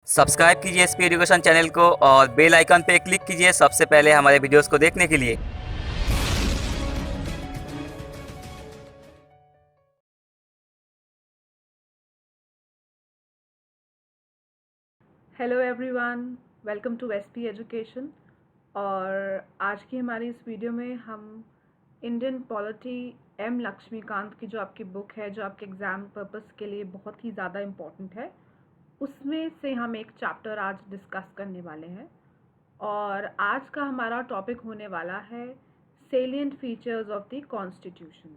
Subscribe कीजिए SP education channel को और बेल आइकन पे क्लिक कीजिए सबसे पहले हमारे वीडियोस को देखने के लिए। Hello everyone, welcome to SP education. और आज की हमारी इस वीडियो में हम इंडियन पॉलिटी एम लक्ष्मीकांत की जो आपकी बुक है, जो आपके एग्ज़ाम पर्पस के लिए बहुत ही ज़्यादा इम्पोर्टेंट है, उसमें से हम एक चैप्टर आज डिस्कस करने वाले हैं। और आज का हमारा टॉपिक होने वाला है salient features of the constitution.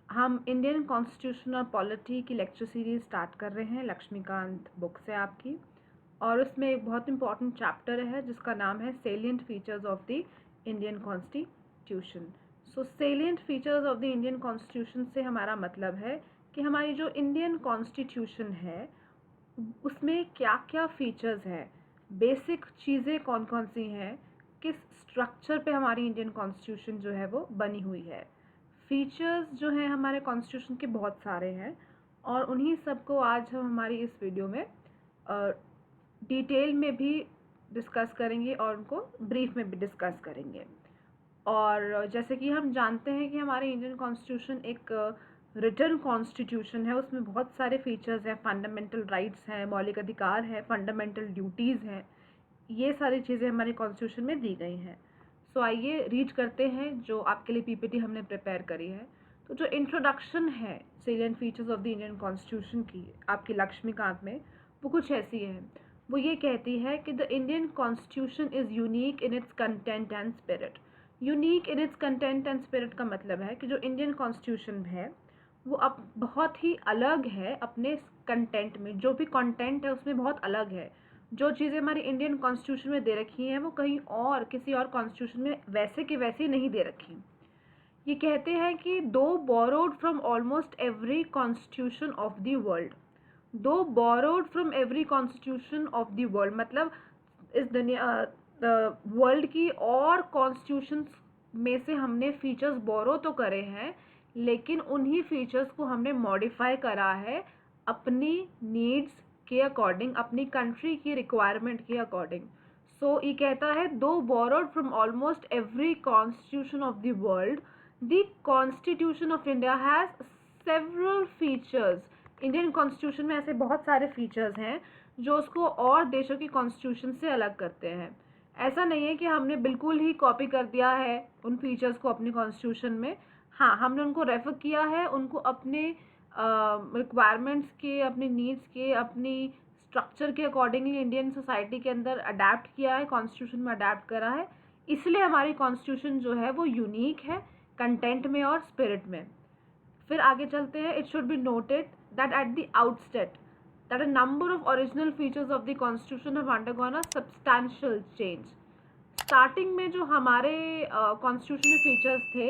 हम इंडियन कॉन्स्टिट्यूशन और पॉलिटी की लेक्चर सीरीज स्टार्ट कर रहे हैं लक्ष्मीकांत बुक से आपकी, और उसमें एक बहुत इंपॉर्टेंट चैप्टर है जिसका नाम है salient features of the Indian constitution. So salient features of the Indian constitution से हमारा मतलब है कि हमारी जो इंडियन कॉन्स्टिट्यूशन है उसमें क्या क्या फीचर्स हैं, बेसिक चीज़ें कौन कौन सी हैं, किस स्ट्रक्चर पे हमारी इंडियन कॉन्स्टिट्यूशन जो है वो बनी हुई है। फीचर्स जो हैं हमारे कॉन्स्टिट्यूशन के बहुत सारे हैं, और उन्हीं सब को आज हम हमारी इस वीडियो में डिटेल में भी डिस्कस करेंगे और उनको ब्रीफ में भी डिस्कस करेंगे। और जैसे कि हम जानते हैं कि हमारे इंडियन कॉन्स्टिट्यूशन एक रिटर्न कॉन्स्टिट्यूशन है, उसमें बहुत सारे फीचर्स हैं, फंडामेंटल राइट्स हैं, मौलिक अधिकार हैं, फंडामेंटल ड्यूटीज़ हैं, ये सारी चीज़ें हमारे कॉन्स्टिट्यूशन में दी गई हैं। सो आइए रीड करते हैं जो आपके लिए पीपीटी हमने प्रिपेयर करी है। तो जो इंट्रोडक्शन है salient features of the Indian constitution की आपकी लक्ष्मीकांत में, वो कुछ ऐसी है। वो ये कहती है कि the Indian constitution is unique in its content and spirit. Unique in its content and spirit का मतलब है कि जो इंडियन कॉन्स्टिट्यूशन है वो अब बहुत ही अलग है अपने कंटेंट में, जो भी कंटेंट है उसमें बहुत अलग है। जो चीज़ें हमारी इंडियन कॉन्स्टिट्यूशन में दे रखी हैं वो कहीं और किसी और कॉन्स्टिट्यूशन में वैसे की वैसी नहीं दे रखी। ये कहते हैं कि दो borrowed from almost every constitution of the world. दो borrowed from every constitution of the world मतलब इस दुनिया वर्ल्ड की और कॉन्स्टिट्यूशन में से हमने फीचर्स बोरो तो करे हैं, लेकिन उन्हीं फीचर्स को हमने मॉडिफाई करा है अपनी नीड्स के अकॉर्डिंग, अपनी कंट्री की रिक्वायरमेंट के अकॉर्डिंग। सो ये कहता है दो borrowed from almost every constitution of the world, the constitution of India has several features. Indian constitution में ऐसे बहुत सारे फीचर्स हैं जो उसको और देशों की कॉन्स्टिट्यूशन से अलग करते हैं। ऐसा नहीं है कि हमने बिल्कुल ही कॉपी कर दिया है उन फीचर्स को अपनी कॉन्स्टिट्यूशन में। हाँ, हमने उनको रेफर किया है, उनको अपने रिक्वायरमेंट्स के, अपनी नीड्स के, अपनी स्ट्रक्चर के अकॉर्डिंगली इंडियन सोसाइटी के अंदर अडेप्ट किया है, कॉन्स्टिट्यूशन में अडेप्ट करा है। इसलिए हमारी कॉन्स्टिट्यूशन जो है वो यूनिक है कंटेंट में और स्पिरिट में। फिर आगे चलते हैं। It should be noted that at the outset that a number of original features of the constitution have undergone a substantial change। Starting में जो हमारे कॉन्स्टिट्यूशन में फीचर्स थे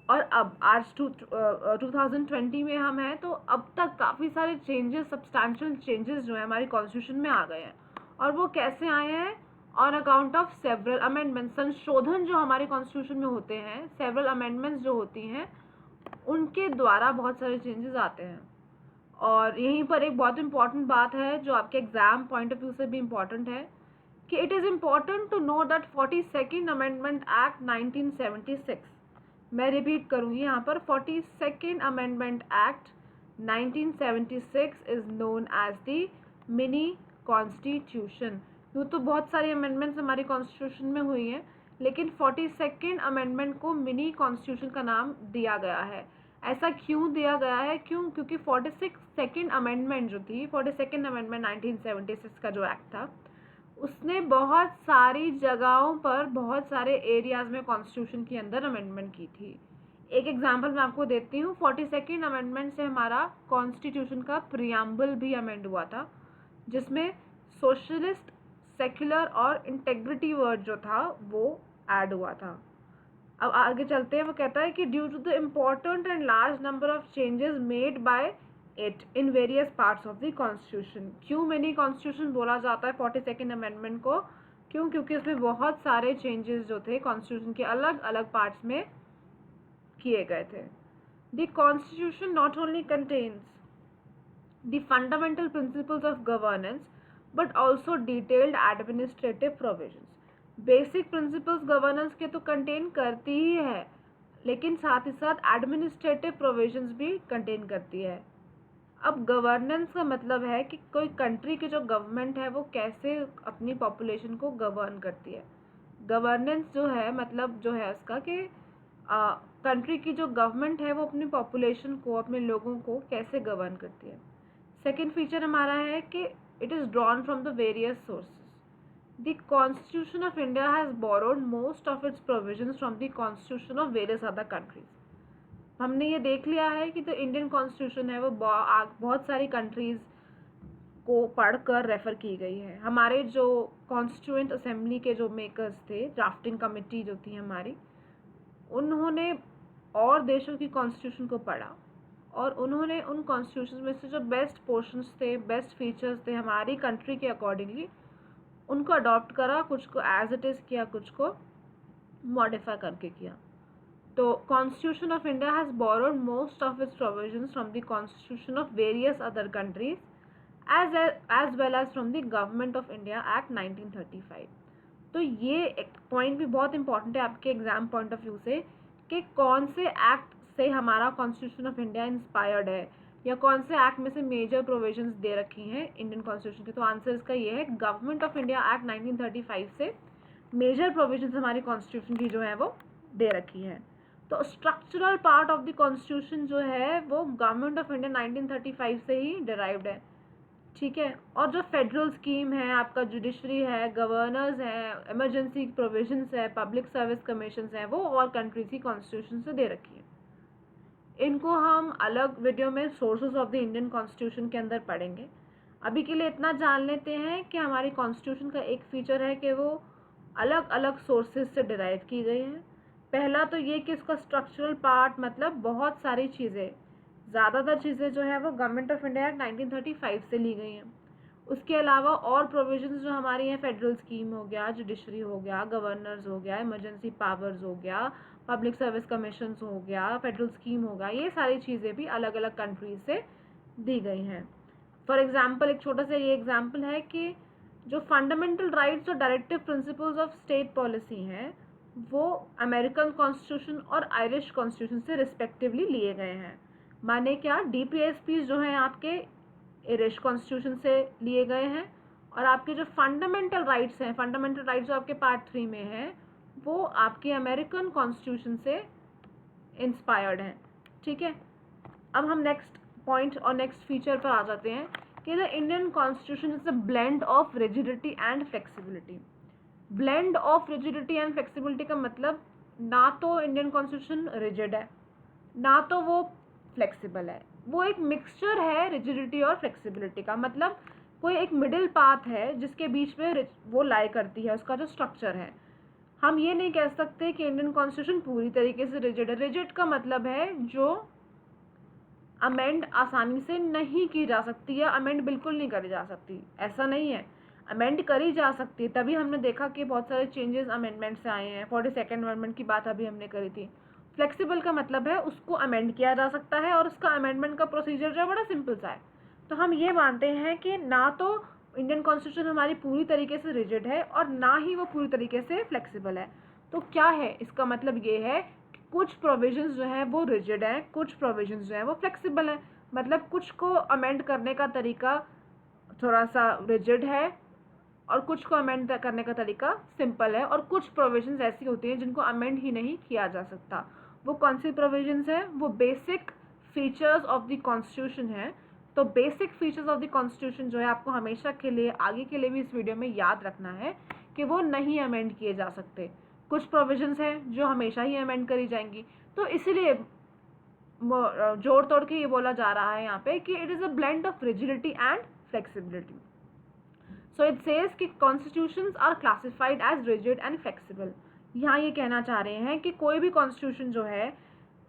और अब आज 2020 में हम हैं, तो अब तक काफ़ी सारे चेंजेस, सब्सटैंशियल चेंजेस जो है हमारी कॉन्स्टिट्यूशन में आ गए हैं। और वो कैसे आए हैं? On account of several amendments. संशोधन जो हमारे कॉन्स्टिट्यूशन में होते हैं, सेवरल अमेंडमेंट्स जो होती हैं, उनके द्वारा बहुत सारे चेंजेस आते हैं। और यहीं पर एक बहुत इंपॉर्टेंट बात है जो आपके एग्जाम पॉइंट ऑफ व्यू से भी इम्पॉर्टेंट है कि it is important to know that 42nd amendment act 1976, मैं रिपीट करूँगी यहाँ पर, 42nd amendment act 1976 is known as the mini constitution. यूँ तो बहुत सारी अमेंडमेंट्स हमारी कॉन्स्टिट्यूशन में हुई हैं, लेकिन 42nd अमेंडमेंट को मिनी कॉन्स्टिट्यूशन का नाम दिया गया है। ऐसा क्यों दिया गया है? क्योंकि 42nd अमेंडमेंट जो थी, 42nd अमेंडमेंट 1976 का जो एक्ट था, उसने बहुत सारी जगहों पर, बहुत सारे एरियाज़ में कॉन्स्टिट्यूशन के अंदर अमेंडमेंट की थी। एक एग्जांपल मैं आपको देती हूँ। 42nd अमेंडमेंट से हमारा कॉन्स्टिट्यूशन का प्रियम्बल भी अमेंड हुआ था, जिसमें सोशलिस्ट, सेक्युलर और इंटेग्रिटी वर्ड जो था वो ऐड हुआ था। अब आगे चलते हैं। वो कहता है कि due to the important and large number of changes made by it in various parts of the constitution. क्यों मिनी कॉन्स्टिट्यूशन बोला जाता है 42nd अमेंडमेंट को? क्योंकि उसमें बहुत सारे चेंजेस जो थे कॉन्स्टिट्यूशन के अलग अलग पार्ट्स में किए गए थे। The constitution not only contains the fundamental principles of governance but also detailed administrative provisions. Basic principles governance के तो कंटेन करती ही है, लेकिन साथ ही साथ एडमिनिस्ट्रेटिव प्रोविजंस भी कंटेन करती है। अब गवर्नेंस का मतलब है कि कोई कंट्री की जो गवर्नमेंट है वो कैसे अपनी पॉपुलेशन को गवर्न करती है। गवर्नेंस जो है मतलब जो है उसका कि कंट्री की जो गवर्नमेंट है वो अपनी पॉपुलेशन को, अपने लोगों को कैसे गवर्न करती है। सेकेंड फीचर हमारा है कि it is drawn from the various sources. The constitution of India has borrowed most of its provisions from the constitution of various other countries. हमने ये देख लिया है कि जो इंडियन कॉन्स्टिट्यूशन है वो बहुत सारी कंट्रीज़ को पढ़कर रेफ़र की गई है। हमारे जो कॉन्स्टिट्यूएंट असेंबली के जो मेकर्स थे, ड्राफ्टिंग कमेटी जो थी हमारी, उन्होंने और देशों की कॉन्स्टिट्यूशन को पढ़ा और उन्होंने उन कॉन्स्टिट्यूशन में से जो बेस्ट पोर्शंस थे, बेस्ट फीचर्स थे हमारी कंट्री के अकॉर्डिंगली, उनको अडॉप्ट करा, कुछ को एज इट इज़ किया, कुछ को मॉडिफाई करके किया। तो constitution of India has borrowed most of its provisions from the constitution of various other countries as well as from the Government of India Act 1935। तो ये एक पॉइंट भी बहुत इंपॉर्टेंट है आपके एग्जाम पॉइंट ऑफ व्यू से कि कौन से एक्ट से हमारा कॉन्स्टिट्यूशन ऑफ इंडिया इंस्पायर्ड है या कौन से एक्ट में से मेजर प्रोविजंस दे रखी हैं इंडियन कॉन्स्टिट्यूशन के। तो आंसर इसका ये है, गवर्नमेंट ऑफ इंडिया एक्ट 1935 से मेजर प्रोविजंस हमारी कॉन्स्टिट्यूशन की जो है वो दे रखी है। तो structural part of the constitution जो है वो गवर्नमेंट ऑफ इंडिया 1935 से ही डिराइव्ड है, ठीक है। और जो फेडरल स्कीम है, आपका जुडिशरी है, गवर्नर्स है, इमरजेंसी प्रोविजंस है, पब्लिक सर्विस कमीशंस हैं, वो और कंट्रीज की कॉन्स्टिट्यूशन से दे रखी है। इनको हम अलग वीडियो में sources of the Indian constitution के अंदर पढ़ेंगे। अभी के लिए इतना जान लेते हैं कि हमारी कॉन्स्टिट्यूशन का एक फीचर है कि वो अलग अलग सोर्सेज से डिराइव की गई है। पहला तो ये कि इसका स्ट्रक्चरल पार्ट मतलब बहुत सारी चीज़ें, ज़्यादातर चीज़ें जो है वो गवर्नमेंट ऑफ इंडिया एक्ट 1935 से ली गई हैं। उसके अलावा और प्रोविजंस जो हमारी हैं, फेडरल स्कीम हो गया, जुडिशरी हो गया, गवर्नर्स हो गया, इमरजेंसी पावर्स हो गया, पब्लिक सर्विस कमीशंस हो गया, फेडरल स्कीम हो गया, ये सारी चीज़ें भी अलग अलग कंट्रीज से दी गई हैं। फॉर एग्जाम्पल एक छोटा सा ये एग्जाम्पल है कि जो फंडामेंटल राइट्स और directive principles of state policy हैं वो अमेरिकन कॉन्स्टिट्यूशन और आयरिश कॉन्स्टिट्यूशन से रिस्पेक्टिवली लिए गए हैं। माने क्या, DPSP जो हैं आपके आयरिश कॉन्स्टिट्यूशन से लिए गए हैं और आपके जो फंडामेंटल राइट्स हैं, फंडामेंटल राइट्स जो आपके पार्ट 3 में हैं, वो आपके अमेरिकन कॉन्स्टिट्यूशन से इंस्पायर्ड हैं, ठीक है। अब हम नेक्स्ट पॉइंट और नेक्स्ट फीचर पर आ जाते हैं कि the Indian constitution is a blend of rigidity and flexibility. Blend of rigidity and flexibility का मतलब ना तो इंडियन कॉन्स्टिट्यूशन रिजिड है ना तो वो फ्लेक्सिबल है, वो एक मिक्सचर है रिजिडिटी और फ्लेक्सिबिलिटी का। मतलब कोई एक मिडिल पाथ है जिसके बीच में वो लाई करती है उसका जो स्ट्रक्चर है। हम ये नहीं कह सकते कि इंडियन कॉन्स्टिट्यूशन पूरी तरीके से रिजिड है। रिजिड का मतलब है जो अमेंड आसानी से नहीं की जा सकती या अमेंड बिल्कुल नहीं करी जा सकती, ऐसा नहीं है, अमेंड करी जा सकती है। तभी हमने देखा कि बहुत सारे चेंजेस अमेंडमेंट से आए हैं। 42nd अमेंडमेंट की बात अभी हमने करी थी। फ्लेक्सिबल का मतलब है उसको अमेंड किया जा सकता है और उसका अमेंडमेंट का प्रोसीजर जो है बड़ा सिंपल सा है। तो हम ये मानते हैं कि ना तो इंडियन कॉन्स्टिट्यूशन हमारी पूरी तरीके से रिजिड है और ना ही वो पूरी तरीके से फ्लेक्सिबल है। तो क्या है इसका मतलब, ये है कि कुछ प्रोविजंस जो है वो रिजिड हैं, कुछ प्रोविजंस जो है वो फ्लेक्सिबल हैं। मतलब कुछ को अमेंड करने का तरीका थोड़ा सा रिजिड है और कुछ को अमेंड करने का तरीका सिंपल है, और कुछ प्रोविजंस ऐसी होती हैं जिनको अमेंड ही नहीं किया जा सकता। वो कौन सी प्रोविजंस हैं? वो basic features of the constitution है। तो basic features of the constitution जो है आपको हमेशा के लिए, आगे के लिए भी इस वीडियो में याद रखना है कि वो नहीं अमेंड किए जा सकते। कुछ प्रोविजंस हैं जो हमेशा ही अमेंड करी जाएंगी। तो इसीलिए जोड़ तोड़ के ये बोला जा रहा है यहाँ पे कि it is a blend of rigidity and flexibility. So it says कि constitutions are classified as rigid and flexible. यहाँ ये कहना चाह रहे हैं कि कोई भी कॉन्स्टिट्यूशन जो है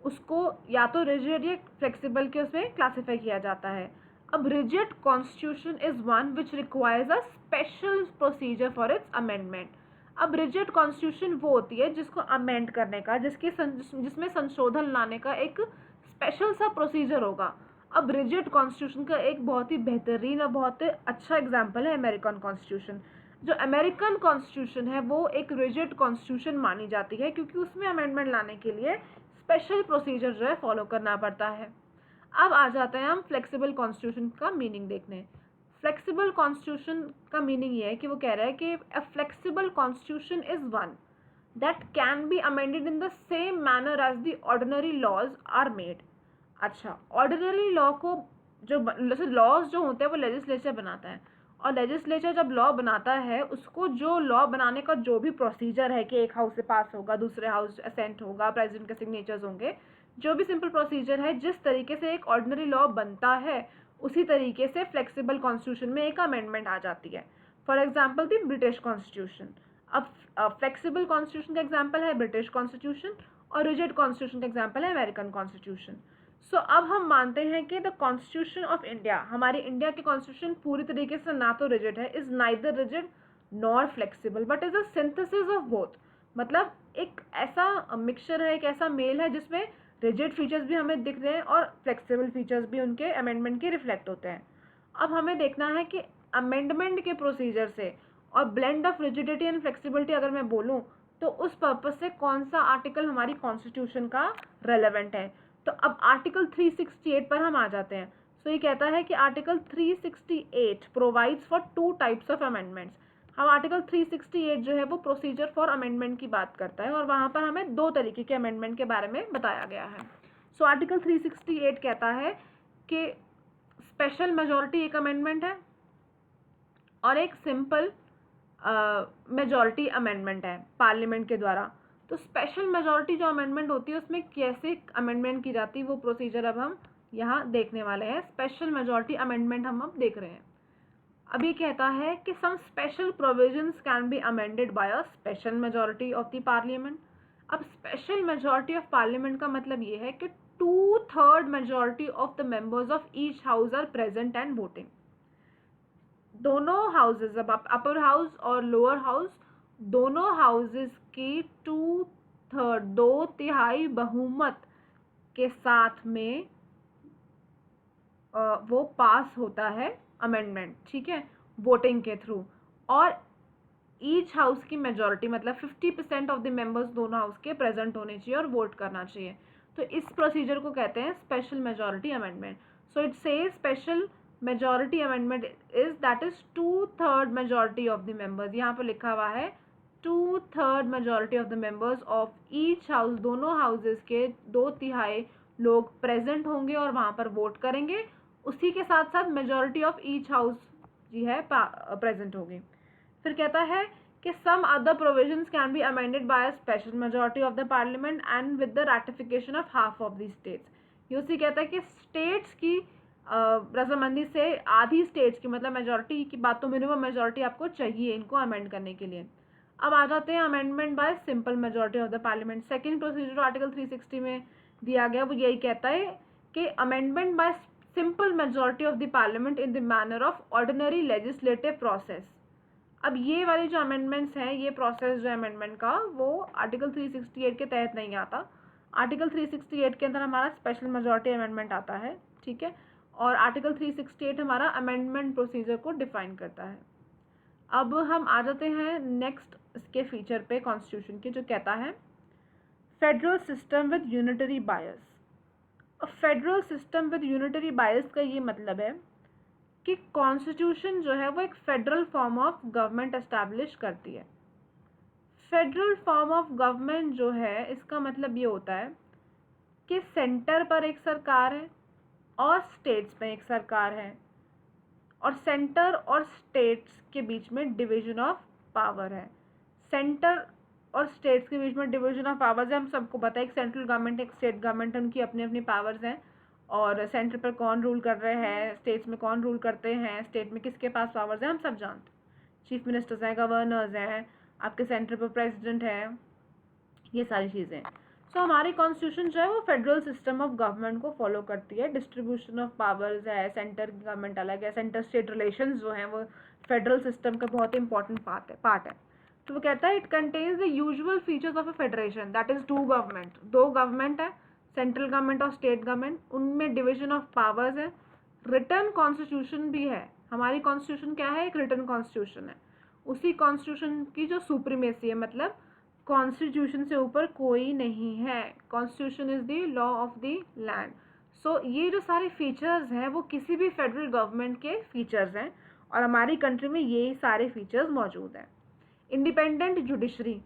उसको या तो रिजिड या फ्लेक्सिबल के उसमें क्लासीफाई किया जाता है। अब rigid constitution is one which requires a special procedure for its amendment. अब रिजिड कॉन्स्टिट्यूशन वो होती है जिसको अमेंड करने का, जिसमें संशोधन लाने का एक स्पेशल सा प्रोसीजर होगा। अब रिजिड कॉन्स्टिट्यूशन का एक बहुत ही बेहतरीन और बहुत ही अच्छा एग्जाम्पल है अमेरिकन कॉन्स्टिट्यूशन। जो अमेरिकन कॉन्स्टिट्यूशन है वो एक रिजिड कॉन्स्टिट्यूशन मानी जाती है क्योंकि उसमें अमेंडमेंट लाने के लिए स्पेशल प्रोसीजर जो है फॉलो करना पड़ता है। अब आ जाते हैं हम फ्लेक्सिबल कॉन्स्टिट्यूशन का मीनिंग देखने। फ्लेक्सिबल कॉन्स्टिट्यूशन का मीनिंग ये है कि वो कह रहा है कि a flexible constitution is one that can be amended in the same manner as the ordinary laws are made. अच्छा, ऑर्डिनरी लॉ को जो जैसे लॉज जो होते हैं वो लेजिस्लेचर बनाता है, और लेजिस्लेचर जब लॉ बनाता है उसको जो लॉ बनाने का जो भी प्रोसीजर है कि एक हाउस से पास होगा, दूसरे हाउस असेंट होगा, प्रेसिडेंट के सिग्नेचर्स होंगे, जो भी सिंपल प्रोसीजर है, जिस तरीके से एक ऑर्डिनरी लॉ बनता है उसी तरीके से फ्लेक्सिबल कॉन्स्टिट्यूशन में एक अमेंडमेंट आ जाती है। For example the British constitution. अब फ्लेक्सिबल कॉन्स्टिट्यूशन का एग्जाम्पल है ब्रिटिश कॉन्स्टिट्यूशन और रिजिड कॉन्स्टिट्यूशन का एग्जाम्पल है अमेरिकन कॉन्स्टिट्यूशन। सो अब हम मानते हैं कि द कॉन्स्टिट्यूशन ऑफ इंडिया, हमारी इंडिया की कॉन्स्टिट्यूशन पूरी तरीके से ना तो रिजिड है, is neither rigid nor flexible but is a synthesis of both. मतलब एक ऐसा मिक्सचर है, एक ऐसा मेल है जिसमें रिजिड फीचर्स भी हमें दिख रहे हैं और फ्लेक्सिबल फीचर्स भी उनके अमेंडमेंट के रिफ्लेक्ट होते हैं। अब हमें देखना है कि अमेंडमेंट के प्रोसीजर से और blend of rigidity and flexibility अगर मैं बोलूँ तो उस पर्पज से कौन सा आर्टिकल हमारी कॉन्स्टिट्यूशन का रेलेवेंट है। तो अब आर्टिकल 368 पर हम आ जाते हैं। सो ये कहता है कि article 368 provides for two types of amendments. हम आर्टिकल 368 जो है वो प्रोसीजर फॉर अमेंडमेंट की बात करता है और वहाँ पर हमें दो तरीके के अमेंडमेंट के बारे में बताया गया है। सो आर्टिकल 368 कहता है कि स्पेशल मेजॉरिटी एक अमेंडमेंट है और एक सिंपल मेजॉरिटी अमेंडमेंट है पार्लियामेंट के द्वारा। तो स्पेशल मेजॉरिटी जो अमेंडमेंट होती है उसमें कैसे अमेंडमेंट की जाती है वो प्रोसीजर अब हम यहाँ देखने वाले हैं। स्पेशल मेजॉरिटी अमेंडमेंट हम अब देख रहे हैं। अब ये कहता है कि some special provisions can be amended by a special majority of the parliament. अब स्पेशल मेजॉरिटी ऑफ पार्लियामेंट का मतलब ये है कि 2/3 majority of the members of each house are present and voting. दोनों हाउसेज, अब अपर हाउस और lower house, दोनों हाउसेज की 2/3 2/3 बहुमत के साथ में वो पास होता है अमेंडमेंट, ठीक है, वोटिंग के थ्रू। और ईच हाउस की मेजॉरिटी मतलब 50% ऑफ द मेंबर्स दोनों हाउस के प्रेजेंट होने चाहिए और वोट करना चाहिए। तो इस प्रोसीजर को कहते हैं special majority amendment. So it says special majority amendment is that is 2/3 majority of the members. यहाँ पर लिखा हुआ है 2/3 majority of the members of each house, दोनों हाउसेज के 2/3 लोग प्रेजेंट होंगे और वहाँ पर वोट करेंगे। उसी के साथ साथ मेजॉरिटी ऑफ ईच हाउस जी है प्रेजेंट होगी। फिर कहता है कि some other provisions can be amended by a special majority of the parliament and with the ratification of half of the states. यूसी कहता है कि स्टेट्स की रजामंदी से आधी स्टेट्स की मतलब मेजॉरिटी की बात, तो मिनिमम मेजॉरिटी आपको चाहिए इनको अमेंड करने के लिए। अब आ जाते हैं amendment by simple majority of the parliament. Second procedure article 360 में दिया गया वो यही कहता है कि amendment by simple majority of the parliament in the manner of ordinary legislative process. अब ये वाले जो अमेंडमेंट्स हैं, ये प्रोसेस जो अमेंडमेंट का वो आर्टिकल 368 के तहत नहीं आता। आर्टिकल 368 के अंदर हमारा स्पेशल मेजॉरिटी अमेंडमेंट आता है, ठीक है, और आर्टिकल 368 हमारा अमेंडमेंट प्रोसीजर को डिफाइन करता है। अब हम आ जाते हैं नेक्स्ट इसके फीचर पे कॉन्स्टिट्यूशन के, जो कहता है federal system with unitary bias. Federal system with unitary बायस का ये मतलब है कि कॉन्स्टिट्यूशन जो है वो एक federal form of government establish करती है। फेडरल फॉर्म ऑफ गवर्नमेंट जो है इसका मतलब ये होता है कि सेंटर पर एक सरकार है और स्टेट्स में एक सरकार है, और सेंटर और स्टेट्स के बीच में डिवीजन ऑफ पावर है। सेंटर और स्टेट्स के बीच में डिवीजन ऑफ पावर्स है, हम सबको पता है, एक सेंट्रल गवर्नमेंट एक स्टेट गवर्नमेंट, उनकी अपनी अपनी पावर्स हैं, और सेंटर पर कौन रूल कर रहे हैं, स्टेट्स में कौन रूल करते हैं, स्टेट में किसके पास पावर्स हैं, हम सब जानते हैं। चीफ मिनिस्टर्स हैं, गवर्नर्स हैं, आपके सेंटर पर प्रेसिडेंट है, ये सारी चीज़ें। सो हमारी कॉन्स्टिट्यूशन जो है वो फेडरल सिस्टम ऑफ गवर्नमेंट को फॉलो करती है। डिस्ट्रीब्यूशन ऑफ पावर्स है, सेंटर गवर्नमेंट अलग है, सेंटर स्टेट रिलेशंस जो हैं वो फेडरल सिस्टम का बहुत इंपॉर्टेंट पार्ट है। तो वो कहता है it contains the usual features of a federation that is two government, दो गवर्नमेंट है, सेंट्रल गवर्नमेंट और स्टेट गवर्नमेंट, उनमें डिवीजन ऑफ पावर्स है, रिटर्न कॉन्स्टिट्यूशन भी है। हमारी कॉन्स्टिट्यूशन क्या है? एक रिटर्न कॉन्स्टिट्यूशन है। उसी कॉन्स्टिट्यूशन की जो सुप्रीमेसी है, मतलब कॉन्स्टिट्यूशन से ऊपर कोई नहीं है। Constitution is the law of the land. So ये जो सारे फीचर्स हैं वो किसी भी फेडरल गवर्नमेंट के फीचर्स हैं और हमारी कंट्री में ये सारे फीचर्स मौजूद हैं। इंडिपेंडेंट जुडिशरी,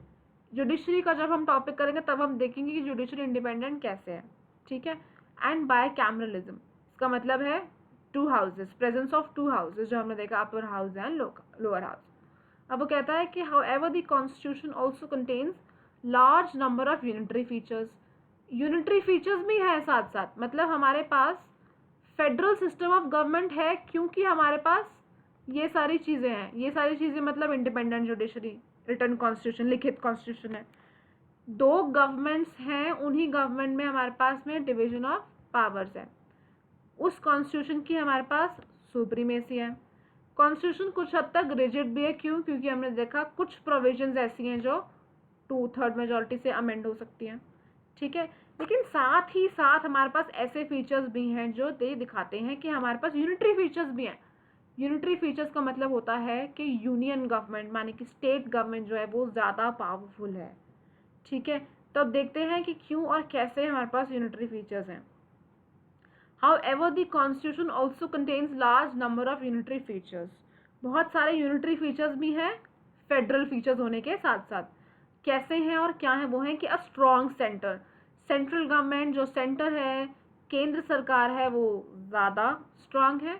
जुडिशरी का जब हम टॉपिक करेंगे तब हम देखेंगे कि जुडिशरी इंडिपेंडेंट कैसे है, ठीक है। एंड बाय कैमरलिज्म, इसका मतलब है to houses, presence of to houses, जो हमने देखा upper house and lower house. अब वो कहता है कि however the constitution also contains large number of unitary features, unitary features भी हैं साथ साथ, मतलब हमारे पास फेडरल सिस्टम ऑफ गवर्नमेंट है क्योंकि हमारे पास ये सारी चीज़ें हैं। ये सारी चीज़ें मतलब इंडिपेंडेंट जुडिशरी, रिटर्न कॉन्स्टिट्यूशन, लिखित कॉन्स्टिट्यूशन है, दो गवर्नमेंट्स हैं, उन्हीं गवर्नमेंट में हमारे पास में डिवीजन ऑफ पावर्स है, उस कॉन्स्टिट्यूशन की हमारे पास सुप्रीमेसी है। कॉन्स्टिट्यूशन कुछ हद तक रिजिड भी है, क्यों? क्योंकि हमने देखा कुछ प्रोविजंस ऐसी हैं जो 2/3 मेजॉरिटी से अमेंड हो सकती हैं, ठीक है। लेकिन साथ ही साथ हमारे पास ऐसे फीचर्स भी हैं जो दिखाते हैं कि हमारे पास यूनिटरी फीचर्स भी हैं। यूनिटरी फीचर्स का मतलब होता है कि यूनियन गवर्नमेंट माने कि स्टेट गवर्नमेंट जो है वो ज़्यादा पावरफुल है, ठीक है। तो अब देखते हैं कि क्यों और कैसे हमारे पास यूनिटरी फीचर्स हैं। However, the Constitution also contains large number of unitary features. बहुत सारे यूनिटरी फीचर्स भी हैं फेडरल फीचर्स होने के साथ साथ। कैसे हैं और क्या है? वो हैं कि a strong centre, central government जो सेंटर है, केंद्र सरकार है, वो ज़्यादा स्ट्रॉन्ग है।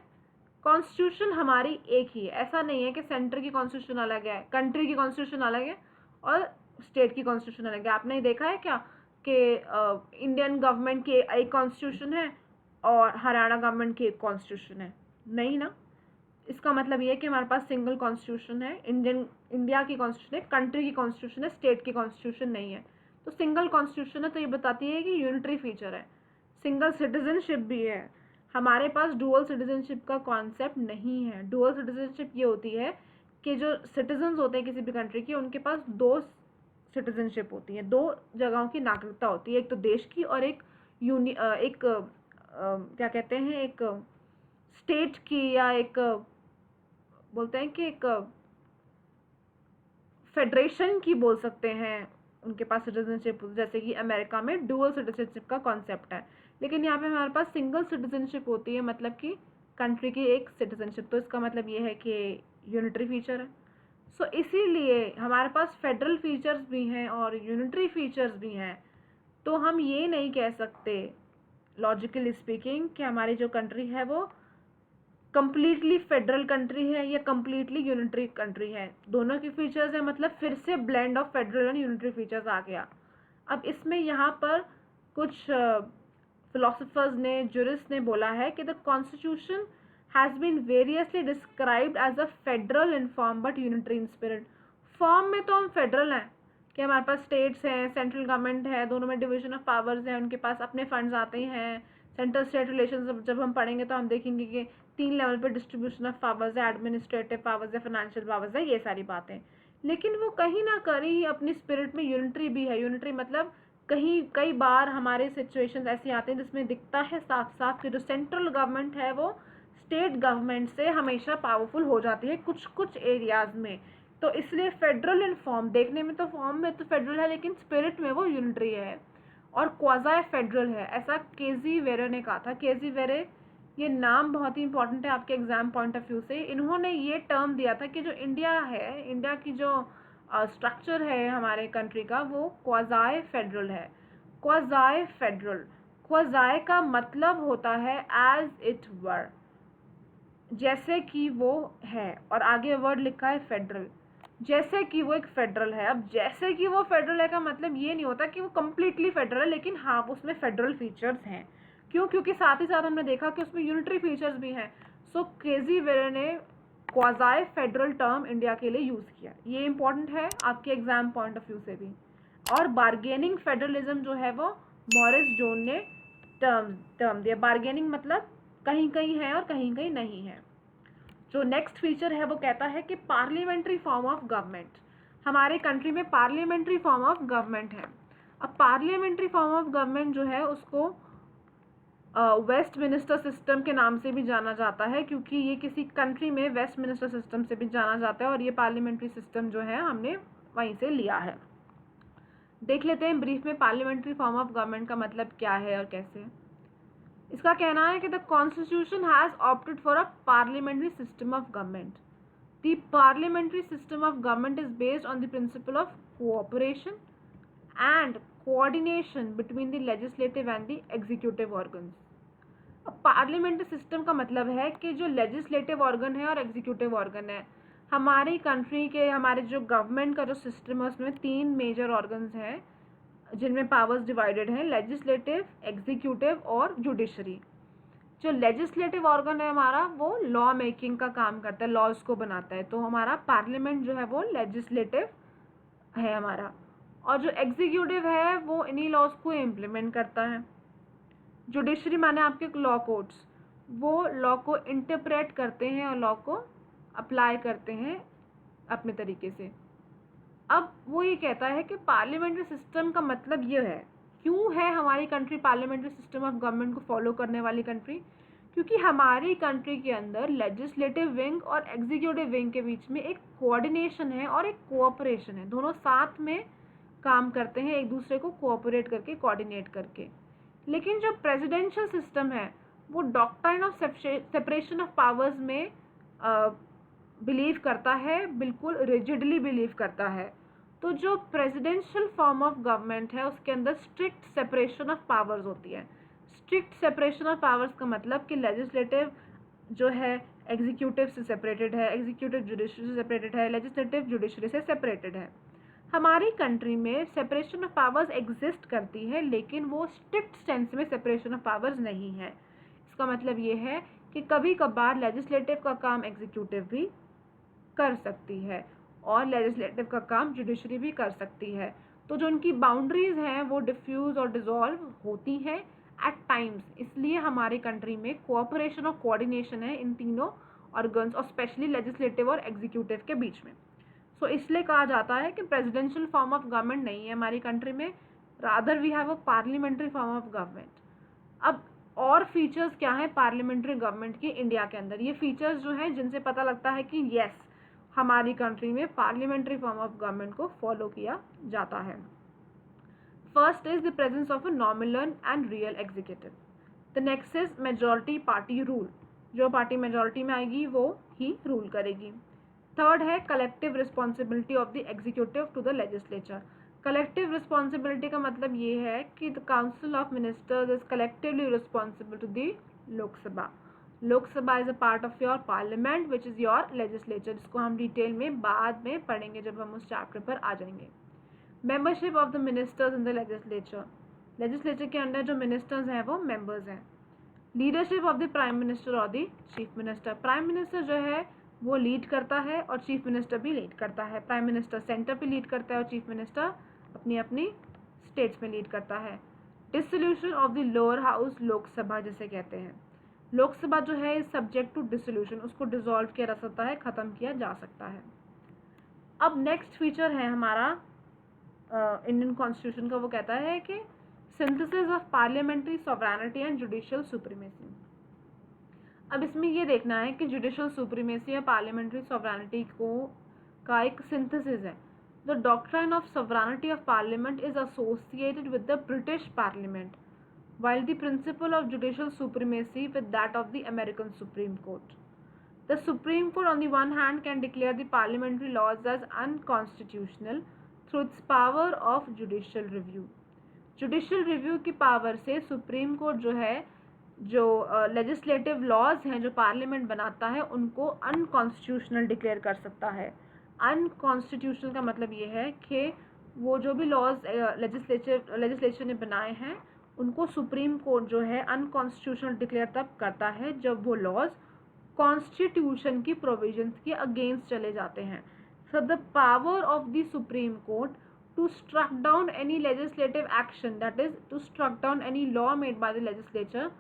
कॉन्स्टिट्यूशन हमारी एक ही है, ऐसा नहीं है कि सेंटर की कॉन्स्टिट्यूशन अलग है, कंट्री की कॉन्स्टिट्यूशन अलग है और स्टेट की कॉन्स्टिट्यूशन अलग है। आपने देखा है क्या कि इंडियन गवर्नमेंट की एक कॉन्स्टिट्यूशन है और हरियाणा गवर्नमेंट की एक कॉन्स्टिट्यूशन है? नहीं ना। इसका मतलब ये है कि हमारे पास सिंगल कॉन्स्टिट्यूशन है, इंडिया की कॉन्स्टिट्यूशन है, कंट्री की कॉन्स्टिट्यूशन है, स्टेट की कॉन्स्टिट्यूशन नहीं है। तो सिंगल कॉन्स्टिट्यूशन है, तो ये बताती है कि यूनिटरी फीचर है। सिंगल सिटीजनशिप भी है, हमारे पास डुअल सिटीजनशिप का कॉन्सेप्ट नहीं है। डुअल सिटीजनशिप ये होती है कि जो सिटीजन्स होते हैं किसी भी कंट्री के, उनके पास दो सिटीजनशिप होती है, दो जगहों की नागरिकता होती है, एक तो देश की और एक क्या कहते हैं, एक स्टेट की, या एक बोलते हैं कि एक फेडरेशन की बोल सकते हैं, उनके पास सिटीजनशिप। जैसे कि अमेरिका में डुअल सिटीजनशिप का कॉन्सेप्ट है, लेकिन यहाँ पे हमारे पास सिंगल सिटीजनशिप होती है, मतलब कि कंट्री की एक सिटीजनशिप। तो इसका मतलब ये है कि यूनिटरी फीचर है। सो इसीलिए हमारे पास फेडरल फीचर्स भी हैं और यूनिटरी फीचर्स भी हैं। तो हम ये नहीं कह सकते लॉजिकली स्पीकिंग कि हमारी जो कंट्री है वो कम्प्लीटली फेडरल कंट्री है या कम्प्लीटली यूनिटरी कंट्री है। दोनों की फीचर्स है, मतलब फिर से blend of federal and unitary features आ गया। अब इसमें यहाँ पर कुछ फिलोसफर्स ने, जूरिस्ट ने बोला है कि the constitution has been variously described as a federal in form but unitary in spirit. Form में तो हम फेडरल हैं कि हमारे पास स्टेट्स हैं, सेंट्रल गवर्नमेंट है, दोनों में डिवीजन ऑफ पावर्स हैं, उनके पास अपने फंड्स आते हैं। सेंट्रल स्टेट रिलेशंस जब हम पढ़ेंगे तो हम देखेंगे कि 3 लेवल पे डिस्ट्रीब्यूशन ऑफ पावर्स है, एडमिनिस्ट्रेटिव पावर्स है, फाइनेंशियल पावर्स है, ये सारी बातें। लेकिन वो कहीं ना कहीं अपनी स्पिरिट में यूनिटरी भी है। यूनिटरी मतलब कई बार हमारे सिचुएशंस ऐसी आते हैं जिसमें दिखता है साफ साफ कि जो सेंट्रल गवर्नमेंट है वो स्टेट गवर्नमेंट से हमेशा पावरफुल हो जाती है कुछ कुछ एरियाज में। तो इसलिए फेडरल इन फॉर्म, देखने में तो फॉर्म में तो फेडरल है लेकिन स्पिरिट में वो यूनिटरी है और क्वाज़ाई फेडरल है, ऐसा केजी वेरे ने कहा था। केजी वेरे, ये नाम बहुत ही इंपॉर्टेंट है आपके एग्जाम पॉइंट ऑफ व्यू से। इन्होंने ये टर्म दिया था कि जो इंडिया है, इंडिया की जो स्ट्रक्चर है हमारे कंट्री का, वो क्वाज़ाई फेडरल है। क्वाज़ाई फेडरल, क्वाज़ाई का मतलब होता है एज इट वर, जैसे कि वो है, और आगे वर्ड लिखा है फेडरल, जैसे कि वो एक फेडरल है। अब जैसे कि वो फेडरल है का मतलब ये नहीं होता कि वो कम्प्लीटली फेडरल है, लेकिन हाँ उसमें फेडरल फीचर्स हैं। क्यों? क्योंकि साथ ही साथ हमने देखा कि उसमें यूनिटरी फीचर्स भी हैं। सो केजी वेरे ने क्वाज़ाई फेडरल टर्म इंडिया के लिए यूज़ किया, ये इंपॉर्टेंट है आपके एग्जाम पॉइंट ऑफ व्यू से भी। और बार्गेनिंग फेडरलिज्म जो है वो मॉरिस जोन ने टर्म दिया। बार्गेनिंग मतलब कहीं कहीं है और कहीं कहीं नहीं है। जो नेक्स्ट फीचर है वो कहता है कि पार्लियामेंट्री फॉर्म ऑफ गवर्नमेंट, हमारे कंट्री में पार्लियामेंट्री फॉर्म ऑफ गवर्नमेंट है। अब पार्लियामेंट्री फॉर्म ऑफ गवर्नमेंट जो है उसको वेस्ट मिनिस्टर सिस्टम के नाम से भी जाना जाता है, क्योंकि ये किसी कंट्री में वेस्ट मिनिस्टर सिस्टम से भी जाना जाता है और ये पार्लियामेंट्री सिस्टम जो है हमने वहीं से लिया है। देख लेते हैं ब्रीफ में पार्लियामेंट्री फॉर्म ऑफ गवर्नमेंट का मतलब क्या है और कैसे। इसका कहना है कि the constitution has opted for a parliamentary system of government. The parliamentary system of government is based on the principle of cooperation and coordination between the legislative and the executive organs. अब parliamentary system का मतलब है कि जो legislative organ है और executive organ है, हमारी कंट्री के हमारे जो गवर्नमेंट का जो सिस्टम है उसमें 3 मेजर ऑर्गन्स हैं जिनमें पावर्स डिवाइडेड हैं, लेजिस्लेटिव, एग्जीक्यूटिव और जुडिशरी। जो लेजिस्लेटिव ऑर्गन है हमारा वो लॉ मेकिंग का काम करता है, लॉज को बनाता है, तो हमारा पार्लियामेंट जो है वो लेजिस्लेटिव है हमारा। और जो एग्जीक्यूटिव है वो इन्हीं लॉज को इम्प्लीमेंट करता है। जुडिशरी माने आपके लॉ कोर्ट्स, वो लॉ को इंटरप्रेट करते हैं और लॉ को अप्लाई करते हैं अपने तरीके से। अब वो ये कहता है कि पार्लियामेंट्री सिस्टम का मतलब ये है, क्यों है हमारी country parliamentary system of government को फॉलो करने वाली कंट्री? क्योंकि हमारी कंट्री के अंदर लेजिस्लेटिव विंग और एग्जीक्यूटिव विंग के बीच में एक कोऑर्डिनेशन है और एक कोऑपरेशन है, दोनों साथ में काम करते हैं एक दूसरे को कोऑपरेट करके, कोऑर्डिनेट करके। लेकिन जो प्रेसिडेंशियल सिस्टम है वो doctrine of separation of powers में बिलीव करता है, बिल्कुल रिजिडली बिलीव करता है। तो जो प्रेसिडेंशियल फॉर्म ऑफ गवर्नमेंट है उसके अंदर स्ट्रिक्ट सेपरेशन ऑफ पावर्स होती है। स्ट्रिक्ट सेपरेशन ऑफ पावर्स का मतलब कि लेजिस्लेटिव जो है एग्जीक्यूटिव से सेपरेटेड है, एग्जीक्यूटिव जुडिशरी से सेपरेटेड है, लेजिस्लेटिव जुडिशरी से सेपरेटेड है। हमारी कंट्री में सेपरेशन ऑफ पावर्स एग्जिस्ट करती है, लेकिन वो स्ट्रिक्ट सेंस में सेपरेशन ऑफ पावर्स नहीं है। इसका मतलब ये है कि कभी कभार लेजिस्लेटिव का काम एग्जीक्यूटिव भी कर सकती है और लेजिस्लेटिव का काम जुडिशरी भी कर सकती है। तो जो उनकी बाउंड्रीज हैं वो डिफ्यूज और डिसॉल्व होती हैं एट टाइम्स। इसलिए हमारी कंट्री में कोऑपरेशन और कोऑर्डिनेशन है इन तीनों ऑर्गन्स और स्पेशली लेजिस्लेटिव और एग्जीक्यूटिव के बीच में। सो इसलिए कहा जाता है कि प्रेसिडेंशियल फॉर्म ऑफ गवर्नमेंट नहीं है हमारी कंट्री में, rather we have a parliamentary form of government. अब और फीचर्स क्या हैं पार्लियामेंट्री गवर्नमेंट के इंडिया के अंदर? ये फीचर्स जो हैं जिनसे पता लगता है कि यस हमारी कंट्री में पार्लियामेंट्री फॉर्म ऑफ गवर्नमेंट को फॉलो किया जाता है। First is the presence of a nominal and real executive. The next is majority party rule, जो पार्टी मेजॉरिटी में आएगी वो ही रूल करेगी। थर्ड है collective responsibility of the executive to the legislature. Collective responsibility का मतलब ये है कि the council of ministers is collectively responsible to the Lok Sabha. Lok Sabha is a part of your parliament which is your legislature. इसको हम detail में बाद में पढ़ेंगे जब हम उस चैप्टर पर आ जाएंगे। Membership of the ministers in the legislature, legislature के अंदर जो मिनिस्टर्स हैं वो मेंबर्स हैं। Leadership of the prime minister और the chief minister, prime minister जो है वो लीड करता है और चीफ मिनिस्टर भी लीड करता है। प्राइम मिनिस्टर सेंटर पे लीड करता है और चीफ मिनिस्टर अपनी अपनी स्टेट्स में लीड करता है। Dissolution of the lower house, Lok Sabha जिसे कहते हैं, लोकसभा जो है इज सब्जेक्ट टू डिसोल्यूशन, उसको डिसॉल्व किया जा सकता है, ख़त्म किया जा सकता है। अब नेक्स्ट फीचर है हमारा इंडियन कॉन्स्टिट्यूशन का, वो कहता है कि synthesis of parliamentary sovereignty and judicial supremacy. अब इसमें ये देखना है कि जुडिशियल सुप्रीमेसी या पार्लियामेंट्री सॉवरेनिटी को का एक सिंथेसिस है। The doctrine of sovereignty of parliament is associated with the British parliament while the principle of judicial supremacy with that of the American Supreme Court. The Supreme Court on the one hand can declare the parliamentary laws as unconstitutional through its power of judicial review. Judicial review की power से supreme court जो है जो legislative laws हैं जो parliament बनाता है उनको अनकॉन्स्टिट्यूशनल डिक्लेयर कर सकता है। अनकॉन्स्टिट्यूशनल का मतलब ये है कि वो जो भी लॉज लेजिस्लेचर ने बनाए हैं उनको सुप्रीम कोर्ट जो है अनकॉन्स्टिट्यूशनल डिक्लेयर तब करता है जब वो लॉज कॉन्स्टिट्यूशन की प्रोविजंस के अगेंस्ट चले जाते हैं। So the power of the supreme court to struck down any legislative action, that is to struck down any law made by the legislature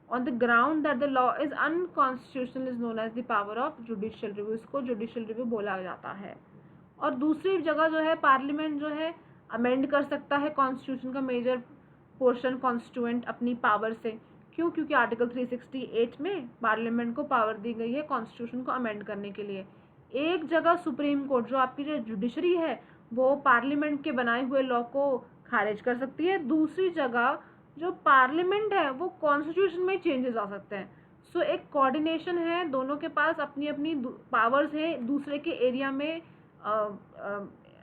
on the ground that the law is unconstitutional is known as the power of judicial review. इसको judicial review बोला जाता है। और दूसरी जगह जो है parliament जो है अमेंड कर सकता है कॉन्स्टिट्यूशन का मेजर पोर्शन कॉन्स्टिट्यूएंट अपनी पावर से। क्यों? क्योंकि आर्टिकल 368 में पार्लियामेंट को पावर दी गई है कॉन्स्टिट्यूशन को अमेंड करने के लिए। एक जगह सुप्रीम कोर्ट, जो आपकी जो जुडिशरी है, वो पार्लियामेंट के बनाए हुए लॉ को खारिज कर सकती है। दूसरी जगह जो पार्लियामेंट है वो कॉन्स्टिट्यूशन में चेंजेस आ सकते हैं। सो एक कोऑर्डिनेशन है, दोनों के पास अपनी अपनी पावर्स हैं दूसरे के एरिया में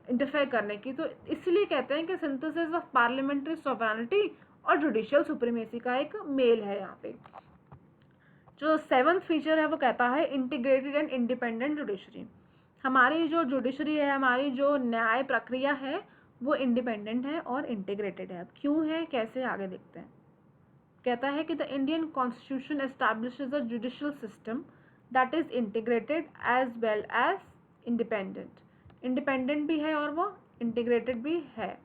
इंटरफेयर करने की। तो इसलिए कहते हैं कि सिंथेसिस ऑफ पार्लियामेंट्री सॉवरेनिटी और जुडिशियल सुप्रीमेसी का एक मेल है यहाँ पे। जो 7th फीचर है वो कहता है इंटीग्रेटेड एंड इंडिपेंडेंट जुडिशरी। हमारी जो जुडिशरी है, हमारी जो न्याय प्रक्रिया है, वो इंडिपेंडेंट है और इंटीग्रेटेड है। अब क्यों है, कैसे, आगे देखते हैं। कहता है कि the Indian constitution establishes a judicial system that is integrated as well as independent. Independent भी है और वो इंटीग्रेटेड भी है।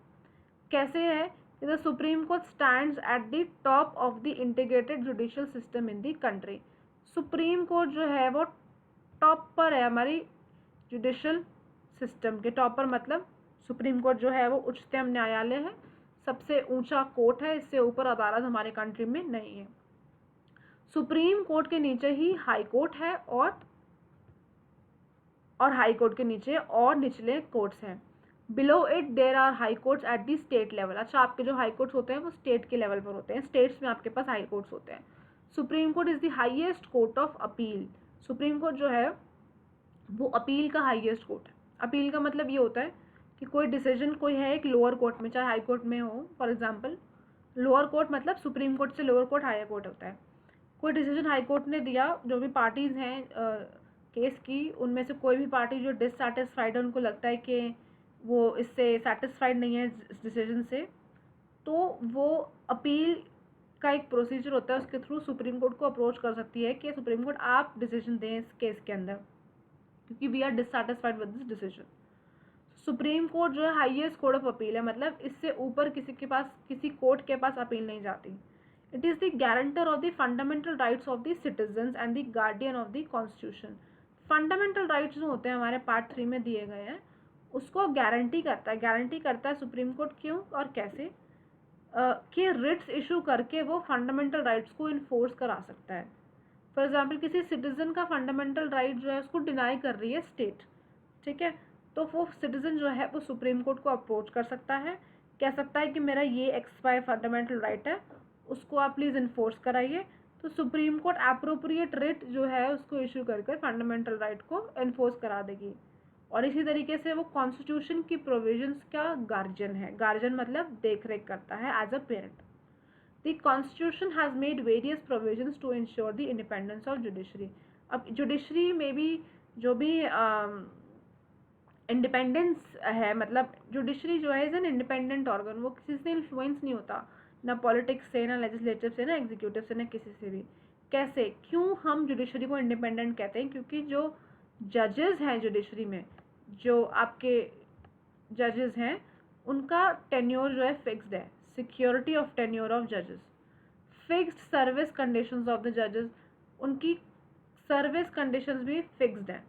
कैसे है? The supreme court stands at the top of the integrated judicial system in the country. Supreme court जो है वो टॉप पर है, हमारी जुडिशियल सिस्टम के टॉप पर। मतलब सुप्रीम कोर्ट जो है वो उच्चतम न्यायालय है, सबसे ऊंचा कोर्ट है, इससे ऊपर अदालत हमारे कंट्री में नहीं है। सुप्रीम कोर्ट के नीचे ही हाई कोर्ट है और हाई कोर्ट के नीचे और निचले कोर्ट्स हैं। Below it there are high courts at the state level. अच्छा, आपके जो हाई कोर्ट्स होते हैं वो स्टेट के लेवल पर होते हैं, स्टेट्स में आपके पास हाई कोर्ट्स होते हैं। Supreme court is the highest court of appeal. Supreme court जो है वो अपील का हाईएस्ट कोर्ट है। अपील का मतलब ये होता है कि कोई डिसीजन कोई है एक लोअर कोर्ट में, चाहे हाई कोर्ट में हो। फॉर एग्जांपल, लोअर कोर्ट मतलब सुप्रीम कोर्ट से लोअर कोर्ट हायर कोर्ट होता है। कोई डिसीजन हाई कोर्ट ने दिया, जो भी पार्टीज़ हैं केस की, उनमें से कोई भी पार्टी जो डिससेटिस्फाइड है, उनको लगता है कि वो इससे सेटिस्फाइड नहीं है इस डिसीजन से, तो वो अपील का एक प्रोसीजर होता है, उसके थ्रू सुप्रीम कोर्ट को अप्रोच कर सकती है कि सुप्रीम कोर्ट आप डिसीजन दें इस केस के अंदर, क्योंकि we are dissatisfied with this decision. Supreme court जो है हाईएस्ट कोर्ट ऑफ अपील है, मतलब इससे ऊपर किसी कोर्ट के पास अपील नहीं जाती। It is the guarantor of the fundamental rights of the citizens and the guardian of the constitution. Fundamental rights जो होते हैं हमारे पार्ट 3 में दिए गए हैं, उसको गारंटी करता है सुप्रीम कोर्ट। क्यों और कैसे? कि रिट्स इशू करके वो फंडामेंटल राइट्स को इन्फोर्स करा सकता है। फॉर एग्जांपल, किसी सिटीजन का फंडामेंटल राइट जो है उसको डिनाई कर रही है स्टेट, ठीक है, तो वो सिटीजन जो है वो सुप्रीम कोर्ट को अप्रोच कर सकता है, कह सकता है कि मेरा ये एक्सपायर फंडामेंटल राइट है, उसको आप प्लीज़ इन्फोर्स कराइए। तो सुप्रीम कोर्ट एप्रोप्रिएट रिट जो है उसको इशू करके फंडामेंटल राइट को इन्फोर्स करा देगी। और इसी तरीके से वो कॉन्स्टिट्यूशन की प्रोविजंस का गार्जियन है। गार्जियन मतलब देख रेख करता है as a parent. The constitution has made various provisions to ensure the independence of judiciary. अब जुडिशरी में भी जो भी इंडिपेंडेंस है, मतलब जुडिशरी जो है इज़ एन इंडिपेंडेंट ऑर्गन, वो किसी से इन्फ्लुएंस नहीं होता, ना पॉलिटिक्स से, ना लेजिस्लेटिव से, ना एग्जीक्यूटिव से, ना किसी से भी। कैसे, क्यों हम जुडिशरी को इंडिपेंडेंट कहते हैं? क्योंकि जो जजेस हैं जुडिशरी में, जो आपके जजेस हैं, उनका टेन्योर जो है फिक्स्ड है। सिक्योरिटी ऑफ टेन्योर ऑफ जजेस, fixed service conditions of the जजेस, उनकी सर्विस कंडीशंस भी फिक्स्ड हैं।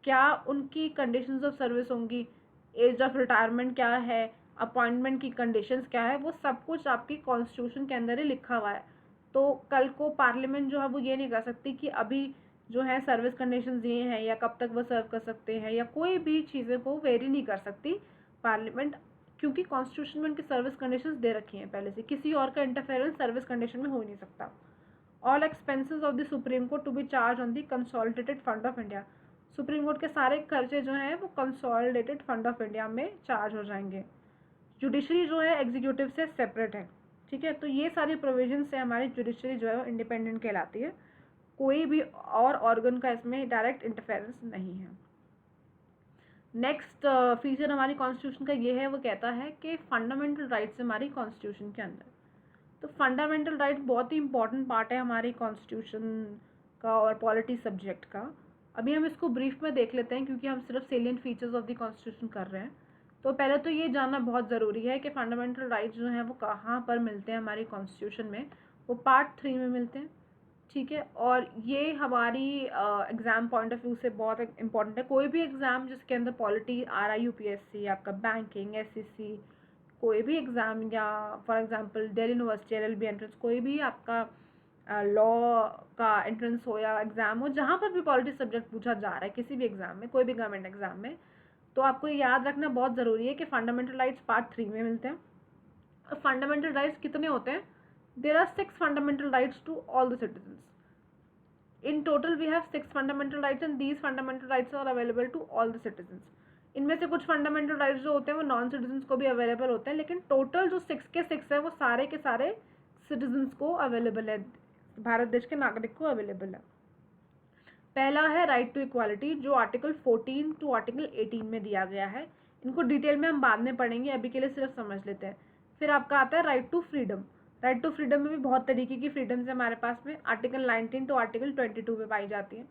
क्या उनकी कंडीशंस ऑफ सर्विस होंगी, एज ऑफ रिटायरमेंट क्या है, अपॉइंटमेंट की कंडीशंस क्या है, वो सब कुछ आपकी कॉन्स्टिट्यूशन के अंदर ही लिखा हुआ है। तो कल को पार्लियामेंट जो है वो ये नहीं कर सकती कि अभी जो है सर्विस कंडीशंस ये हैं या कब तक वो सर्व कर सकते हैं, या कोई भी चीज़ें को वेरी नहीं कर सकती पार्लियामेंट, क्योंकि कॉन्स्टिट्यूशन में उनकी सर्विस कंडीशंस दे रखी हैं पहले से। किसी और का इंटरफेरेंस सर्विस कंडीशन में हो ही नहीं सकता। All expenses of the supreme court to be charge on the consolidated fund of India. Supreme court के सारे खर्चे जो हैं वो कंसोलिडेटेड फंड ऑफ इंडिया में चार्ज हो जाएंगे। जुडिशरी जो है एग्जीक्यूटिव से सेपरेट है, ठीक है। तो ये सारी प्रोविजन से हमारी जुडिशरी जो है वो इंडिपेंडेंट कहलाती है, कोई भी और ऑर्गन का इसमें डायरेक्ट इंटरफेरेंस नहीं है। नेक्स्ट फीचर हमारी कॉन्स्टिट्यूशन का ये है, वो कहता है कि फंडामेंटल राइट्स हमारी कॉन्स्टिट्यूशन के अंदर। तो फंडामेंटल राइट बहुत ही इंपॉर्टेंट पार्ट है हमारी कॉन्स्टिट्यूशन का और पॉलिटी सब्जेक्ट का। अभी हम इसको ब्रीफ में देख लेते हैं, क्योंकि हम सिर्फ salient features of the constitution कर रहे हैं। तो पहले तो ये जानना बहुत ज़रूरी है कि फंडामेंटल राइट्स जो हैं वो कहाँ पर मिलते हैं हमारी कॉन्स्टिट्यूशन में। वो पार्ट 3 में मिलते हैं, ठीक है। और ये हमारी एग्ज़ाम पॉइंट ऑफ व्यू से बहुत इंपॉर्टेंट है। कोई भी एग्ज़ाम जिसके अंदर पॉलिटी, RI UPSC, आपका बैंकिंग, SEC, कोई भी एग्ज़ाम या for example Delhi university LLB entrance, कोई भी आपका लॉ का एंट्रेंस हो या एग्ज़ाम हो, जहाँ पर भी पॉलिटी सब्जेक्ट पूछा जा रहा है किसी भी एग्ज़ाम में, कोई भी गवर्नमेंट एग्ज़ाम में, तो आपको ये याद रखना बहुत ज़रूरी है कि फंडामेंटल राइट्स पार्ट 3 में मिलते हैं। और फंडामेंटल राइट्स कितने होते हैं? There are 6 fundamental rights to all the citizens. In total we have 6 fundamental rights and these fundamental rights are available to all the citizens. इनमें से कुछ फंडामेंटल राइट्स जो होते हैं वो नॉन सिटीजन्स को भी अवेलेबल होते हैं, लेकिन टोटल जो 6 के 6 है वो सारे के सारे सिटीजन्स को अवेलेबल है, भारत देश के नागरिक को अवेलेबल है। पहला है राइट टू इक्वालिटी, जो आर्टिकल 14 टू आर्टिकल 18 में दिया गया है। इनको डिटेल में हम बाद में पढ़ेंगे, अभी के लिए सिर्फ समझ लेते हैं। फिर आपका आता है right to freedom. Right to freedom में भी बहुत तरीके की फ्रीडम्स है हमारे पास में, आर्टिकल 19 टू आर्टिकल 22 में पाई जाती है।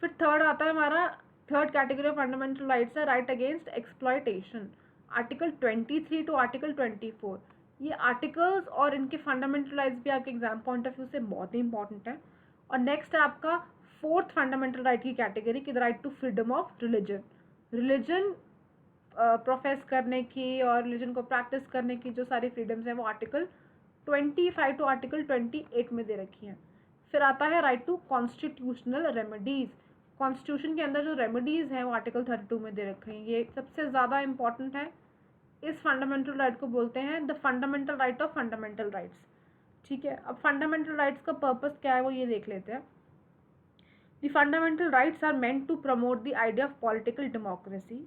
फिर थर्ड आता है हमारा, third category of fundamental rights है right against exploitation, article 23 to article 24। ये आर्टिकल्स और इनके फंडामेंटल राइट्स भी आपके एग्जाम पॉइंट ऑफ व्यू से बहुत ही इंपॉर्टेंट है। और नेक्स्ट है आपका फोर्थ फंडामेंटल राइट की कैटेगरी की, the right to freedom of religion. Religion profess करने की और रिलीजन को प्रैक्टिस करने की जो सारी फ्रीडम्स हैं वो आर्टिकल 25 टू आर्टिकल 28 में दे रखी हैं। फिर आता है right to constitutional remedies. Constitution के अंदर जो रेमेडीज़ हैं वो आर्टिकल 32 में दे रखे हैं। ये सबसे ज़्यादा इंपॉर्टेंट है। इस फंडामेंटल राइट को बोलते हैं the fundamental right of fundamental rights. ठीक है, अब फंडामेंटल राइट्स का पर्पस क्या है वो ये देख लेते हैं। The fundamental rights are meant to promote the idea of political democracy.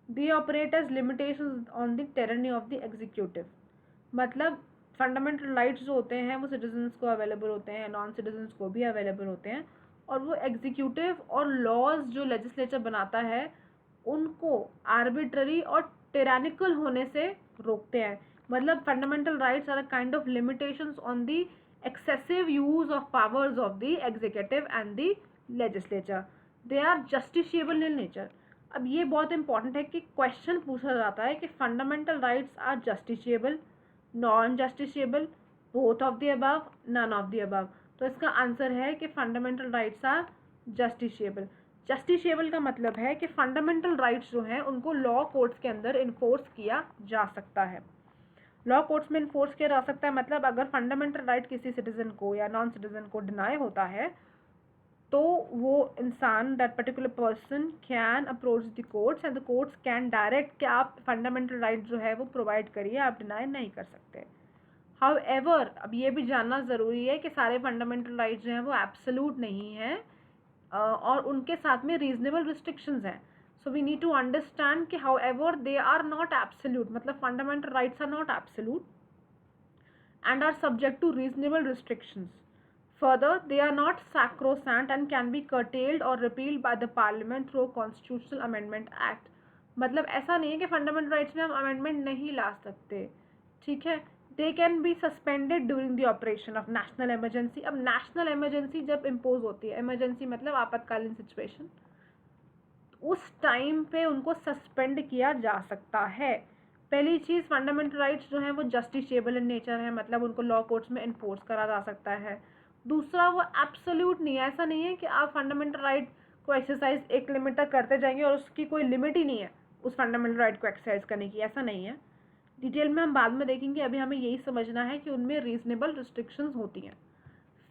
They operate as limitations on the tyranny of the executive. मतलब फंडामेंटल राइट्स जो होते हैं वो सिटीजन्स को अवेलेबल होते हैं, नॉन सिटीजन्स को भी अवेलेबल होते हैं, और वो एग्जीक्यूटिव और लॉज जो लेजिस्लेचर बनाता है उनको आर्बिट्ररी और टिरानिकल होने से रोकते हैं। मतलब fundamental rights are a kind of limitations on the excessive use of powers of the executive and the legislature. They are justiciable in nature. अब ये बहुत इंपॉर्टेंट है कि क्वेश्चन पूछा जाता है कि fundamental rights are justiciable, non justiciable, both of the above, none of the above. तो इसका आंसर है कि fundamental rights are justiciable. Justiciable का मतलब है कि फंडामेंटल राइट्स जो हैं उनको लॉ कोर्ट्स के अंदर इन्फोर्स किया जा सकता है। लॉ कोर्ट्स में इन्फोर्स किया जा सकता है मतलब अगर फंडामेंटल राइट किसी सिटीजन को या नॉन सिटीजन को डिनाई होता है तो वो इंसान, that particular person can approach the courts and the courts can direct कि आप फंडामेंटल राइट जो है वो प्रोवाइड करिए, आप डिनाई नहीं कर सकते। हाउएवर, अब ये भी जानना ज़रूरी है कि सारे फंडामेंटल राइट जो हैं वो एब्सोल्यूट नहीं हैं और उनके साथ में रीजनेबल रिस्ट्रिक्शंस हैं। So we need to understand कि however they are not absolute, मतलब fundamental rights are not absolute and are subject to reasonable restrictions. Further, they are not sacrosanct and can be curtailed or repealed by the Parliament through Constitutional Amendment Act. मतलब ऐसा नहीं है कि fundamental rights में हम amendment नहीं ला सकते, ठीक है। They can be suspended during the operation of national emergency. अब नेशनल इमरजेंसी जब इम्पोज होती है, इमरजेंसी मतलब आपातकालीन सिचुएशन, उस टाइम पे उनको सस्पेंड किया जा सकता है। पहली चीज़, फंडामेंटल राइट्स जो हैं वो जस्टिशिएबल इन नेचर है, मतलब उनको लॉ कोर्ट्स में इन्फोर्स करा जा सकता है। दूसरा, वो एब्सोल्यूट नहीं है। ऐसा नहीं है कि आप फंडामेंटल राइट को एक्सरसाइज एक लिमिट तक करते जाएंगे और उसकी कोई लिमिट ही नहीं है उस फंडामेंटल राइट को एक्सरसाइज करने की, ऐसा नहीं है। डिटेल में हम बाद में देखेंगे, अभी हमें यही समझना है कि उनमें रीजनेबल रिस्ट्रिक्शंस होती हैं।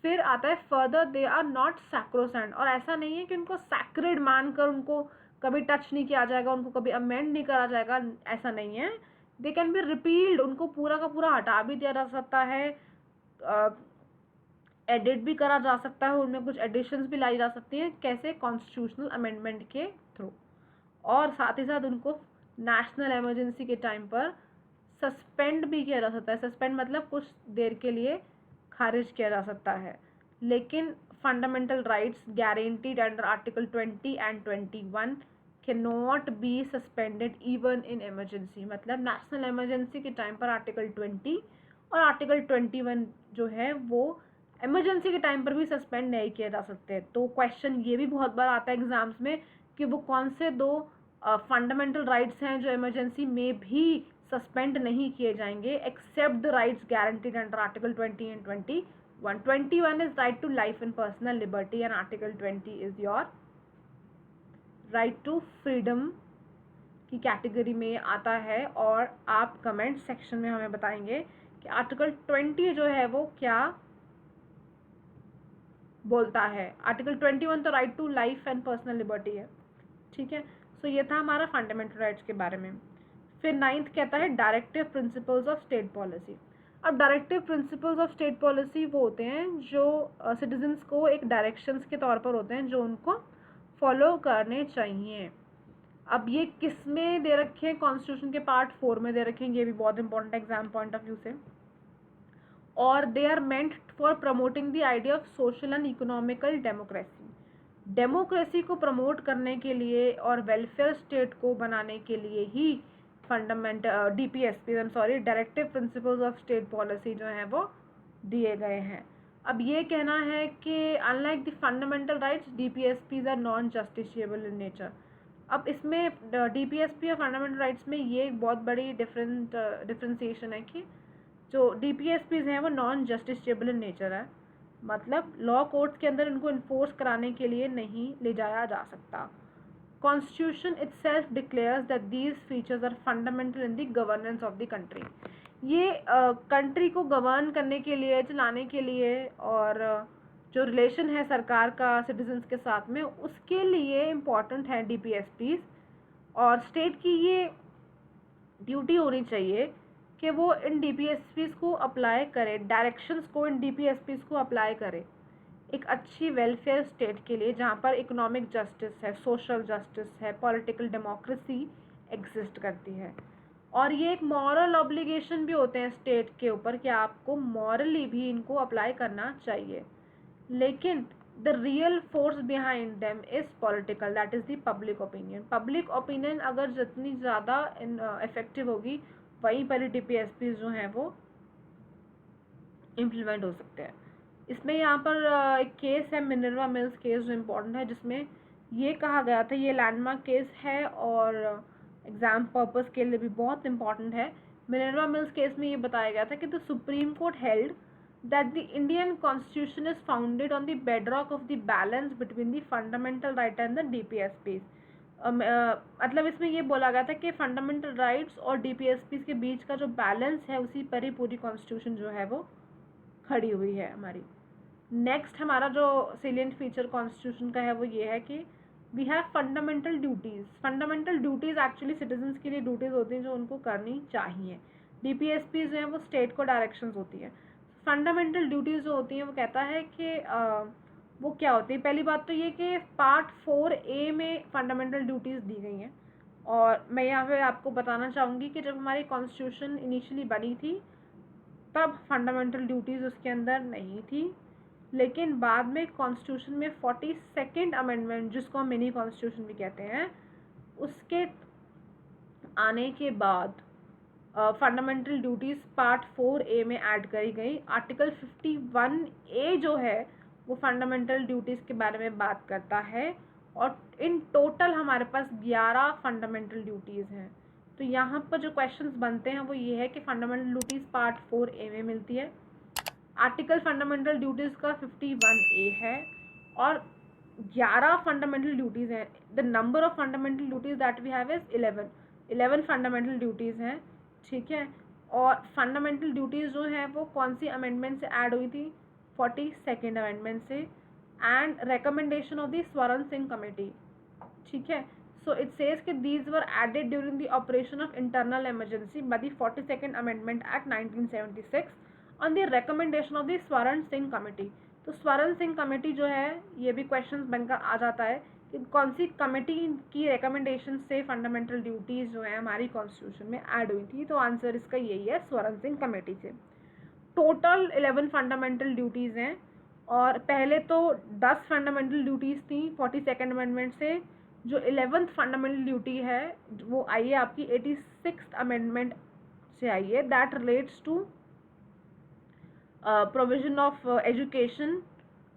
फिर आता है further, they are not sacrosanct, और ऐसा नहीं है कि उनको सैक्रेड मानकर उनको कभी टच नहीं किया जाएगा, उनको कभी अमेंड नहीं करा जाएगा, ऐसा नहीं है। दे कैन बी रिपील्ड, उनको पूरा का पूरा हटा भी दिया जा सकता है, एडिट भी करा जा सकता है, उनमें कुछ एडिशंस भी लाई जा सकती हैं। कैसे? कॉन्स्टिट्यूशनल अमेंडमेंट के थ्रू। और साथ ही साथ उनको नेशनल इमरजेंसी के टाइम पर सस्पेंड भी किया जा सकता है। सस्पेंड मतलब कुछ देर के लिए खारिज किया जा सकता है। लेकिन fundamental rights guaranteed under article 20 and 21 cannot be suspended even in emergency। मतलब नेशनल इमरजेंसी के टाइम पर आर्टिकल 20 और आर्टिकल 21 जो है वो इमरजेंसी के टाइम पर भी सस्पेंड नहीं किए जा सकते। तो क्वेश्चन ये भी बहुत बार आता है एग्जाम्स में कि वो कौन से दो फंडामेंटल राइट्स हैं जो इमरजेंसी में भी सस्पेंड नहीं किए जाएंगे, except the rights guaranteed under article 20 and 21। 21 is right to life and personal liberty and article 20 is your right to freedom की कैटेगरी में आता है, और आप कमेंट सेक्शन में हमें बताएंगे कि आर्टिकल 20 जो है वो क्या बोलता है। आर्टिकल 21 तो right to life and personal liberty है, ठीक है। सो ये था हमारा फंडामेंटल राइट्स के बारे में। फिर 9th कहता है directive principles of state policy. अब directive principles of state policy वो होते हैं जो सिटीजन्स को एक डायरेक्शंस के तौर पर होते हैं जो उनको फॉलो करने चाहिए। अब ये किस में दे रखे हैं? कॉन्स्टिट्यूशन के पार्ट 4 में दे रखे हैं, ये भी बहुत important exam point of view से। और they are meant for promoting the idea of social and economical democracy. Democracy को प्रमोट करने के लिए और वेलफेयर स्टेट को बनाने के लिए ही fundamental DPSP directive principles of state policy जो है वो दिए गए हैं। अब ये कहना है कि unlike the fundamental rights DPSPs are non justiciable in nature. अब इसमें DPSP और फंडामेंटल राइट्स में ये एक बहुत बड़ी डिफरेंशिएशन है कि जो DPSPs हैं वो नॉन जस्टिशिएबल इन नेचर है, मतलब लॉ कोर्ट्स के अंदर इनको इन्फोर्स कराने के लिए नहीं ले जाया जा सकता। Constitution itself declares that these features are fundamental in the governance of the country. ये कंट्री को गवर्न करने के लिए, चलाने के लिए, और जो रिलेशन है सरकार का सिटीजन्स के साथ में, उसके लिए इम्पॉर्टेंट है DPSPs। और स्टेट की ये ड्यूटी होनी चाहिए कि वो इन DPSPs को अप्लाई करे, डायरेक्शंस को इन DPSPs को अप्लाई करे एक अच्छी वेलफेयर स्टेट के लिए, जहाँ पर इकोनॉमिक जस्टिस है, सोशल जस्टिस है, पॉलिटिकल डेमोक्रेसी एग्जिस्ट करती है। और ये एक मॉरल ऑब्लिगेशन भी होते हैं स्टेट के ऊपर कि आपको मॉरली भी इनको अप्लाई करना चाहिए। लेकिन the real force behind them is political, that is the public opinion. Public opinion अगर जितनी ज़्यादा इफेक्टिव होगी, वहीं पर DPSPs जो हैं वो इम्प्लीमेंट हो सकते हैं। इसमें यहाँ पर एक केस है, मिनर्वा मिल्स केस, जो इम्पोर्टेंट है, जिसमें ये कहा गया था, ये लैंडमार्क केस है और एग्ज़ाम पर्पस के लिए भी बहुत इम्पॉर्टेंट है। मिनर्वा मिल्स केस में ये बताया गया था कि the supreme court held that the Indian constitution is founded on the bedrock of the balance between the fundamental right and the DPSPs। मतलब इसमें ये बोला गया था कि फंडामेंटल राइट्स और DPSPs के बीच का जो बैलेंस है, उसी पर ही पूरी कॉन्स्टिट्यूशन जो है वो खड़ी हुई है हमारी। नेक्स्ट हमारा जो सेलिएंट फीचर कॉन्स्टिट्यूशन का है वो ये है कि we have fundamental duties. Fundamental duties actually citizens के लिए ड्यूटीज़ होती हैं जो उनको करनी चाहिए। DPSPs जो हैं वो स्टेट को डायरेक्शंस होती हैं। फंडामेंटल ड्यूटीज़ जो होती हैं वो कहता है कि वो क्या होती है। पहली बात तो ये कि पार्ट 4A में फंडामेंटल ड्यूटीज़ दी गई हैं, और मैं यहाँ पे आपको बताना चाहूँगी कि जब हमारी कॉन्स्टिट्यूशन इनिशियली बनी थी तब फंडामेंटल ड्यूटीज़ उसके अंदर नहीं थी, लेकिन बाद में कॉन्स्टिट्यूशन में 42nd अमेंडमेंट, जिसको हम मिनी कॉन्स्टिट्यूशन भी कहते हैं, उसके आने के बाद फंडामेंटल ड्यूटीज़ पार्ट 4A में ऐड करी गई। आर्टिकल 51A जो है वो फंडामेंटल ड्यूटीज़ के बारे में बात करता है, और इन टोटल हमारे पास 11 फंडामेंटल ड्यूटीज़ हैं। तो यहाँ पर जो क्वेश्चंस बनते हैं वो ये है कि फंडामेंटल ड्यूटीज़ पार्ट 4A में मिलती है। आर्टिकल फंडामेंटल ड्यूटीज़ का 51A है, और 11 फंडामेंटल ड्यूटीज़ हैं। The number of fundamental duties that we have is 11 fundamental duties हैं, ठीक है। और फंडामेंटल ड्यूटीज़ जो हैं वो कौन सी अमेंडमेंट से ऐड हुई थी? 42nd अमेंडमेंट से, एंड रिकमेंडेशन ऑफ द स्वर्ण सिंह कमेटी, ठीक है। So it says that these were added during the operation of internal emergency by the 42nd Amendment Act 1976 on the recommendation of the स्वर्ण Singh committee. तो स्वर्ण Singh committee जो है, ये भी क्वेश्चन बनकर आ जाता है कि कौन सी कमेटी की रिकमेंडेशन से फंडामेंटल ड्यूटीज़ जो है हमारी कॉन्स्टिट्यूशन में ऐड हुई थी। तो आंसर इसका यही है, स्वर्ण सिंह कमेटी से। टोटल 11 फंडामेंटल ड्यूटीज़ हैं, और पहले तो 10 फंडामेंटल ड्यूटीज़ थी 42nd अमेंडमेंट से। जो 11th फंडामेंटल ड्यूटी है वो आई है आपकी 86th अमेंडमेंट से आई है, that relates to provision of education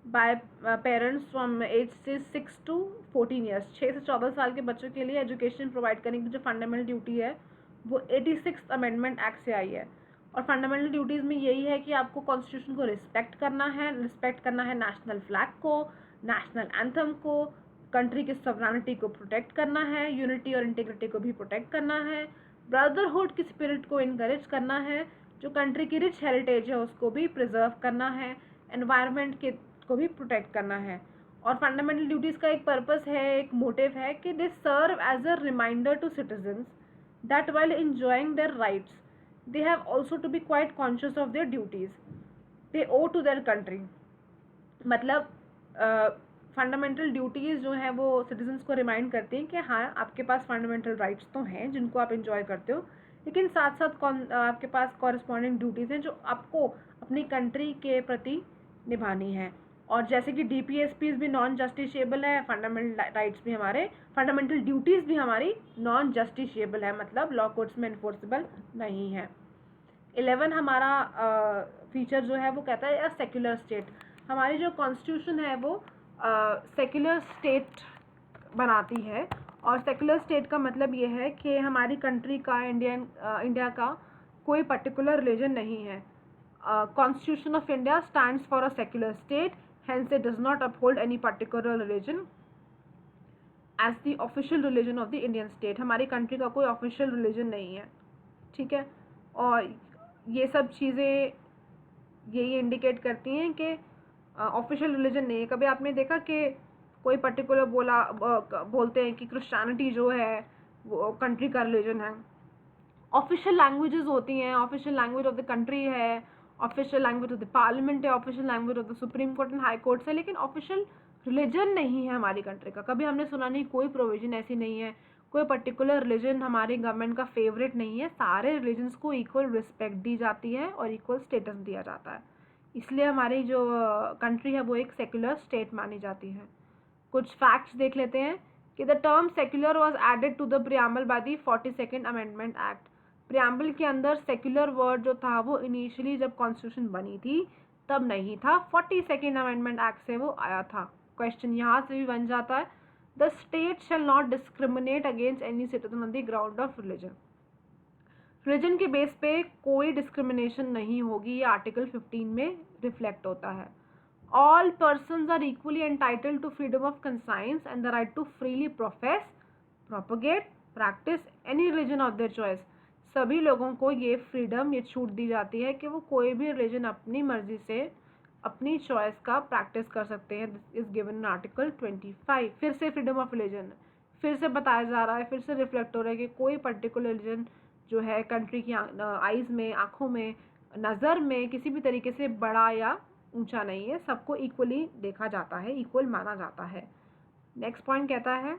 by parents from age से 6 to 14 ईयर्स। 6 से 14 साल के बच्चों के लिए एजुकेशन प्रोवाइड करने की जो फंडामेंटल ड्यूटी है वो 86th अमेंडमेंट एक्ट से आई है। और फंडामेंटल ड्यूटीज़ में यही है कि आपको कॉन्स्टिट्यूशन को रिस्पेक्ट करना है नेशनल फ्लैग को, नेशनल एंथम को, कंट्री की सॉवरेनिटी को प्रोटेक्ट करना है, यूनिटी और इंटीग्रिटी को भी प्रोटेक्ट करना है, ब्रदरहुड की स्पिरिट को इनकरेज करना है, जो कंट्री की रिच हेरिटेज है उसको भी प्रिजर्व करना है, एनवायरनमेंट के को भी प्रोटेक्ट करना है। और फंडामेंटल ड्यूटीज़ का एक पर्पस है, एक मोटिव है कि they serve as a reminder to citizens that while enjoying their rights they have also to be quite conscious of their duties they owe to their country। मतलब fundamental duties जो हैं वो citizens को remind करती हैं कि हाँ आपके पास फंडामेंटल राइट्स तो हैं जिनको आप इंजॉय करते हो, लेकिन साथ साथ आपके पास कॉरस्पॉन्डिंग ड्यूटीज़ हैं जो आपको अपनी कंट्री के प्रति निभानी है। और जैसे कि DPSPs भी नॉन जस्टिशिएबल है, फंडामेंटल राइट्स भी हमारे, फंडामेंटल ड्यूटीज़ भी हमारी नॉन जस्टिशिएबल है, मतलब लॉ कोर्ट्स में इन्फोर्सेबल नहीं है। 11 हमारा फीचर जो है वो कहता है सेक्युलर स्टेट। हमारी जो कॉन्स्टिट्यूशन है वो सेक्युलर स्टेट बनाती है, और सेक्युलर स्टेट का मतलब ये है कि हमारी कंट्री का इंडिया का कोई पर्टिकुलर रिलीजन नहीं है। Constitution of India stands for a secular state, hence it does not uphold any particular religion as the official religion of the Indian state। हमारी कंट्री का कोई ऑफिशियल रिलीजन नहीं है, ठीक है। और ये सब चीज़ें यही इंडिकेट करती हैं कि ऑफिशियल रिलीजन नहीं है। कभी आपने देखा कि कोई पर्टिकुलर बोलते हैं कि क्रिश्चियनिटी जो है वो कंट्री का रिलीजन है। ऑफिशियल लैंग्वेजेस होती हैं, official language of the country है, official language of the parliament है, official language of the supreme court and high courts है, लेकिन ऑफिशियल रिलीजन नहीं है हमारी कंट्री का। कभी हमने सुना नहीं, कोई प्रोविजन ऐसी नहीं है, कोई पर्टिकुलर रिलीजन हमारी गवर्नमेंट का फेवरेट नहीं है। सारे रिलीजन्स को इक्वल रिस्पेक्ट दी जाती है और इक्वल स्टेटस दिया जाता है, इसलिए हमारी जो कंट्री है वो एक सेक्युलर स्टेट मानी जाती है। कुछ फैक्ट्स देख लेते हैं कि the term secular was added to the preamble by the 42nd amendment act. Preamble के अंदर सेक्युलर वर्ड जो था वो इनिशियली जब कॉन्स्टिट्यूशन बनी थी तब नहीं था, 42nd अमेंडमेंट एक्ट से वो आया था। क्वेश्चन यहाँ से भी बन जाता है, the state shall not discriminate against any citizen on the ground of religion. Religion के बेस पे कोई डिस्क्रिमिनेशन नहीं होगी, ये आर्टिकल 15 में रिफ्लेक्ट होता है। All persons are equally entitled to freedom of conscience and the right to freely profess, propagate, practice any religion of their choice. सभी लोगों को ये फ्रीडम, ये छूट दी जाती है कि वो कोई भी रिलीजन अपनी मर्जी से अपनी चॉइस का प्रैक्टिस कर सकते हैं। This is given in article 25। फिर से फ्रीडम ऑफ रिलीजन फिर से बताया जा रहा है, फिर से रिफ्लेक्ट हो रहा है कि कोई पर्टिकुलर रिलीजन जो है कंट्री की आइज़ में, आँखों में, नज़र में किसी भी तरीके से बड़ा या ऊंचा नहीं है, सबको इक्वली देखा जाता है, इक्वल माना जाता है। नेक्स्ट पॉइंट कहता है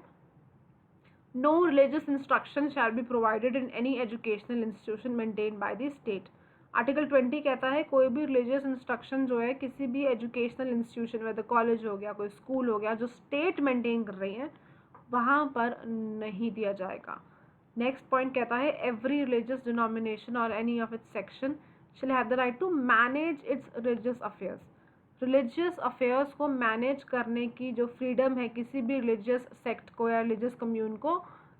No religious instruction shall be provided in any educational institution maintained by the state। Article 20 कहता है कोई भी रिलीजियस इंस्ट्रक्शन जो है किसी भी एजुकेशनल इंस्टीट्यूशन में, कॉलेज हो गया, कोई स्कूल हो गया, जो स्टेट मेंटेन कर रही हैं वहाँ पर नहीं दिया जाएगा। नेक्स्ट पॉइंट कहता है एवरी रिलीजियस डिनोमिनेशन और any of its section shall have the right to manage its religious affairs. Religious affairs को मैनेज करने की जो फ्रीडम है किसी भी रिलीजियस सेक्ट को या रिलीजियस कम्यून को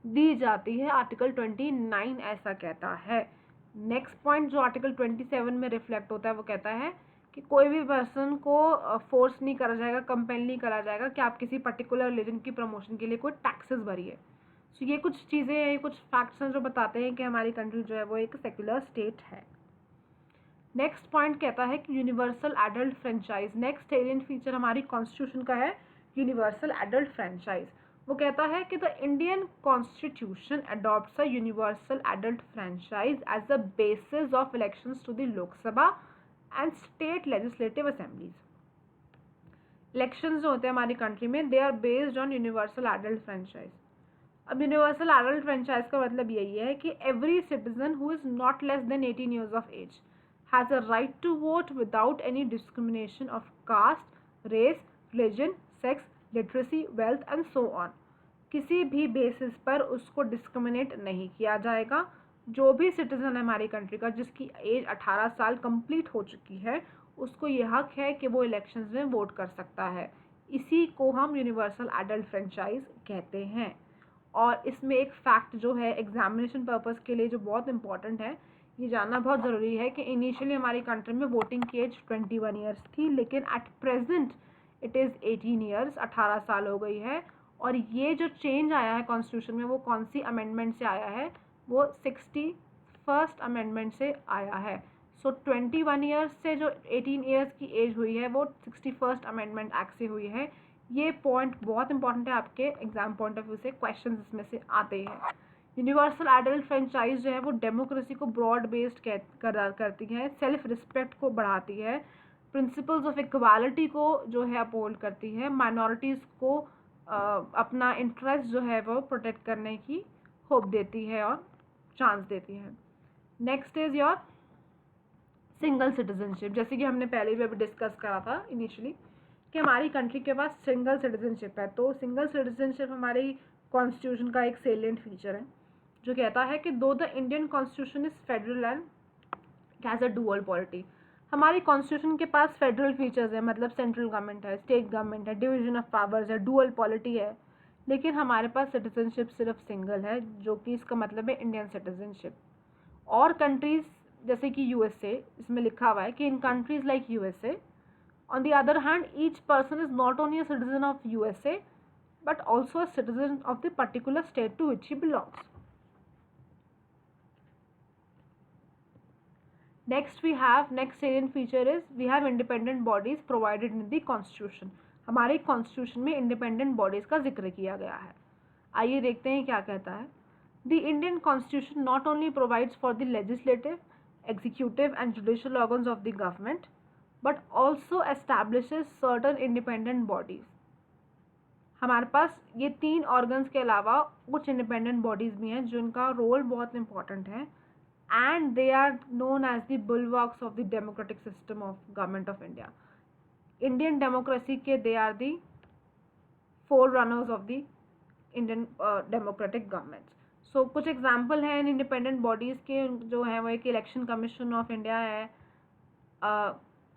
दी जाती है, आर्टिकल 29 ऐसा कहता है। नेक्स्ट पॉइंट जो आर्टिकल 27 में रिफ्लेक्ट होता है वो कहता है कि कोई भी पर्सन को फोर्स नहीं करा जाएगा, कंपेल नहीं करा जाएगा कि आप किसी पर्टिकुलर रिलीजन की प्रमोशन के लिए कोई टैक्सेस भरिए। सो ये कुछ चीज़ें हैं, ये कुछ फैक्ट्स हैं जो बताते हैं कि हमारी कंट्री जो है वो एक सेक्युलर स्टेट है। नेक्स्ट पॉइंट कहता है कि universal adult franchise. Next alien feature हमारी कॉन्स्टिट्यूशन का है यूनिवर्सल एडल्ट फ्रेंचाइज। वो कहता है कि the Indian constitution adopts a universal adult franchise as the basis of elections to the Lok Sabha and state legislative assemblies. Elections जो होते हैं हमारी कंट्री में they are based on universal adult franchise. अब यूनिवर्सल एडल्ट फ्रेंचाइज का मतलब यही है कि every citizen who is not less than 18 years of age has a right to vote without any discrimination of caste, race, religion, sex, literacy, wealth and so on। किसी भी basis पर उसको discriminate नहीं किया जाएगा। जो भी सिटीज़न है हमारी कंट्री का जिसकी एज 18 साल कंप्लीट हो चुकी है उसको ये हक है कि वो इलेक्शंस में वोट कर सकता है। इसी को हम यूनिवर्सल एडल्ट फ्रेंचाइज कहते हैं। और इसमें एक फैक्ट जो है एग्जामिनेशन पर्पज़ के लिए जो बहुत इंपॉर्टेंट है, ये जानना बहुत ज़रूरी है कि इनिशियली हमारी कंट्री में वोटिंग की एज 21 years थी, लेकिन at present it is 18 years, 18 साल हो गई है। और ये जो चेंज आया है कॉन्स्टिट्यूशन में वो कौन सी अमेंडमेंट से आया है, वो 61st अमेंडमेंट से आया है। सो 21 ईयर्स से जो 18 ईयर्स की एज हुई है वो 61st अमेंडमेंट एक्ट से हुई है। ये पॉइंट बहुत इंपॉर्टेंट है, आपके एग्जाम पॉइंट ऑफ व्यू से क्वेश्चन इसमें से आते हैं। यूनिवर्सल एडल्ट फ्रेंचाइज जो है वो डेमोक्रेसी को ब्रॉड बेस्ड करती है, सेल्फ रिस्पेक्ट को बढ़ाती है, प्रिंसिपल्स ऑफ इक्वालिटी को जो है अपहोल्ड करती है, माइनॉरिटीज़ को अपना इंटरेस्ट जो है वो प्रोटेक्ट करने की होप देती है और चांस देती है। Next is your single citizenship. जैसे कि हमने पहले भी अभी डिस्कस करा था इनिशियली कि हमारी कंट्री के पास सिंगल सिटीजनशिप है। तो सिंगल सिटीजनशिप हमारी कॉन्स्टिट्यूशन का एक सेलिएंट फीचर है जो कहता है कि दो the Indian constitution is federal and has a dual polity. हमारी कॉन्स्टिट्यूशन के पास फेडरल फीचर्स है, मतलब सेंट्रल गवर्नमेंट है, स्टेट गवर्नमेंट है, डिवीजन ऑफ पावर्स है, डुअल पॉलिटी है, लेकिन हमारे पास सिटीजनशिप सिर्फ सिंगल है, जो कि इसका मतलब है इंडियन सिटीजनशिप। और कंट्रीज़ जैसे कि यूएसए, इसमें लिखा हुआ है कि in countries like USA on the other hand each person is not only a citizen of USA but also a citizen of the particular state to which he belongs. Next salient feature is we have independent bodies provided in the constitution. हमारे constitution में independent bodies का जिक्र किया गया है। आइए देखते हैं क्या कहता है। The Indian constitution not only provides for the legislative, executive and judicial organs of the government but also establishes certain independent bodies. हमारे पास ये 3 ऑर्गन्स के अलावा कुछ इंडिपेंडेंट बॉडीज़ भी हैं जिनका रोल बहुत इंपॉर्टेंट है, and they are known as the bulwarks of the democratic system of government of India. Indian democracy के they are the four runners of the Indian democratic government. So कुछ example हैं in independent bodies के जो हैं वो एक election commission of India है,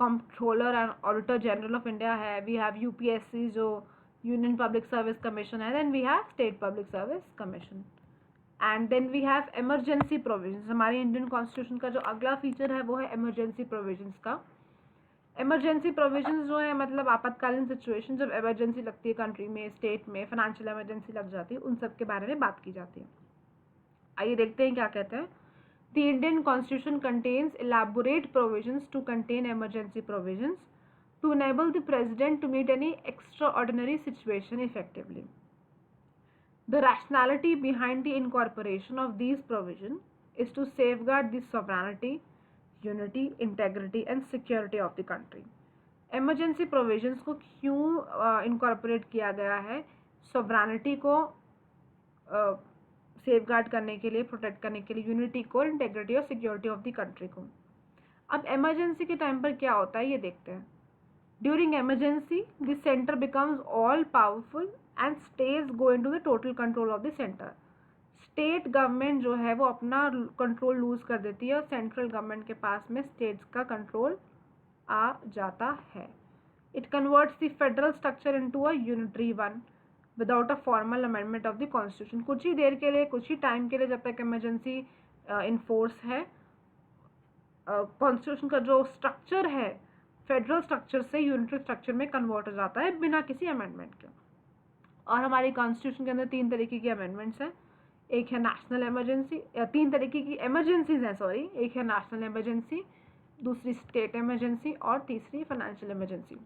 controller and auditor general of India है, वी हैव यूपीएससी जो यूनियन पब्लिक सर्विस कमीशन है, then we have state public service commission, and then we have emergency provisions. हमारे इंडियन कॉन्स्टिट्यूशन का जो अगला feature है वो है इमरजेंसी प्रोविजंस का। इमरजेंसी प्रोविजंस जो है मतलब आपातकालीन सिचुएशन, जब इमरजेंसी लगती है कंट्री में, स्टेट में, फाइनेंशियल इमरजेंसी लग जाती है, उन सब के बारे में बात की जाती है। आइए देखते हैं क्या कहते हैं। The Indian Constitution contains elaborate provisions to contain emergency provisions to enable the President to meet any extraordinary situation effectively. The rationality behind the incorporation of these provisions is to safeguard the sovereignty, unity, integrity and security of the country. Emergency provisions को क्यों incorporate किया गया है? sovereignty को safeguard करने के लिए, protect करने के लिए, यूनिटी को, इंटेग्रिटी और सिक्योरिटी ऑफ द कंट्री को। अब इमरजेंसी के टाइम पर क्या होता है ये देखते हैं। During emergency the centre becomes all powerful and states go into the total control of the centre. State government जो है वो अपना कंट्रोल लूज कर देती है और सेंट्रल गवर्नमेंट के पास में स्टेट्स का कंट्रोल आ जाता है। It converts the federal structure into a unitary one without a formal amendment of the constitution. कुछ ही देर के लिए, कुछ ही टाइम के लिए, जब तक इमरजेंसी इन फोर्स है, कॉन्स्टिट्यूशन का जो स्ट्रक्चर है फेडरल स्ट्रक्चर से यूनिटरी स्ट्रक्चर में कन्वर्ट हो जाता है बिना किसी अमेंडमेंट के। और हमारी कॉन्स्टिट्यूशन के अंदर 3 तरीके की अमेंडमेंट्स हैं। एक है नेशनल इमरजेंसी, या 3 तरीके की इमरजेंसीज हैं, सॉरी। एक है नेशनल इमरजेंसी, दूसरी स्टेट इमरजेंसी और तीसरी फाइनेंशियल इमरजेंसी।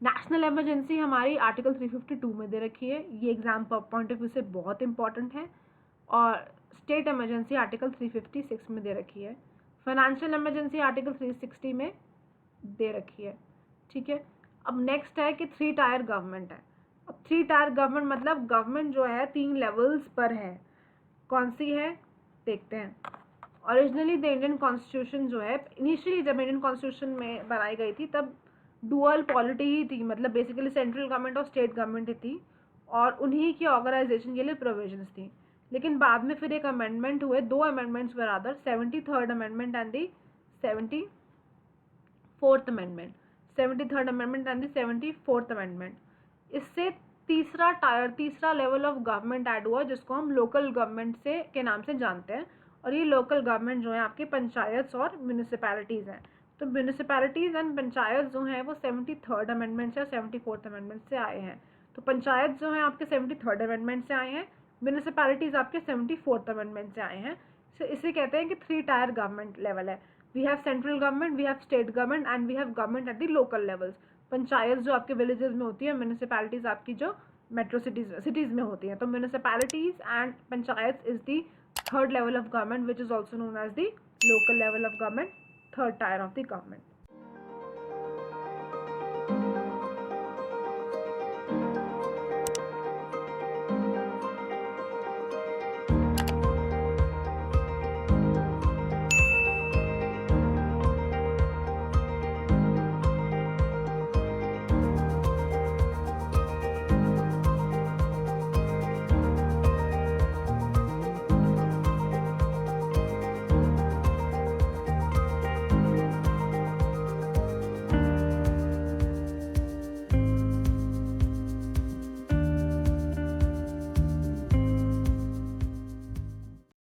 नेशनल इमरजेंसी हमारी आर्टिकल 352 में दे रखी है, ये एग्जाम पॉइंट ऑफ व्यू से बहुत इंपॉर्टेंट है। और स्टेट इमरजेंसी आर्टिकल 356 में दे रखी है। फाइनेंशियल इमरजेंसी आर्टिकल 360 में दे रखी है, ठीक है। अब नेक्स्ट है कि 3 टायर गवर्नमेंट है। अब 3 टायर गवर्नमेंट मतलब गवर्नमेंट जो है 3 लेवल्स पर है। कौन सी है देखते हैं। ओरिजिनली द इंडियन कॉन्स्टिट्यूशन जो है, इनिशियली जब इंडियन कॉन्स्टिट्यूशन में बनाई गई थी तब डुअल पॉलिटी ही थी, मतलब बेसिकली सेंट्रल गवर्नमेंट और स्टेट गवर्नमेंट ही थी और उन्हीं की ऑर्गेनाइजेशन के लिए प्रोविजंस थी। लेकिन बाद में फिर एक अमेंडमेंट हुए, 2 amendments were rather, 73rd amendment and the 74th amendment, 73rd amendment and the 74th amendment. इससे तीसरा लेवल ऑफ गवर्नमेंट ऐड हुआ जिसको हम लोकल गवर्नमेंट से के नाम से जानते हैं। और ये लोकल गवर्नमेंट जो है आपके पंचायत और म्यूनिसिपैलिटीज़ हैं। तो म्यूनिसिपैलिटीज़ एंड पंचायत जो हैं वो 73rd अमेंडमेंट से और 74th अमेंडमेंट से आए हैं। तो तो पंचायत जो है आपके 73rd अमेंडमेंट से आए हैं, म्यूनिसिपैलिटीज़ आपके 74th अमेंडमेंट से आए हैं। तो इसे कहते हैं कि 3 टायर गवर्नमेंट लेवल है। We have central government, we have state government and we have government at the local levels. Panchayat जो आपके विलेजेस में होती है, म्यूनिसिपैलिटीज़ आपकी जो मेट्रो सिटीज़ में होती हैं। तो municipalities and panchayat is the 3rd level of government which is also known as the local level of government, 3rd tier of the government.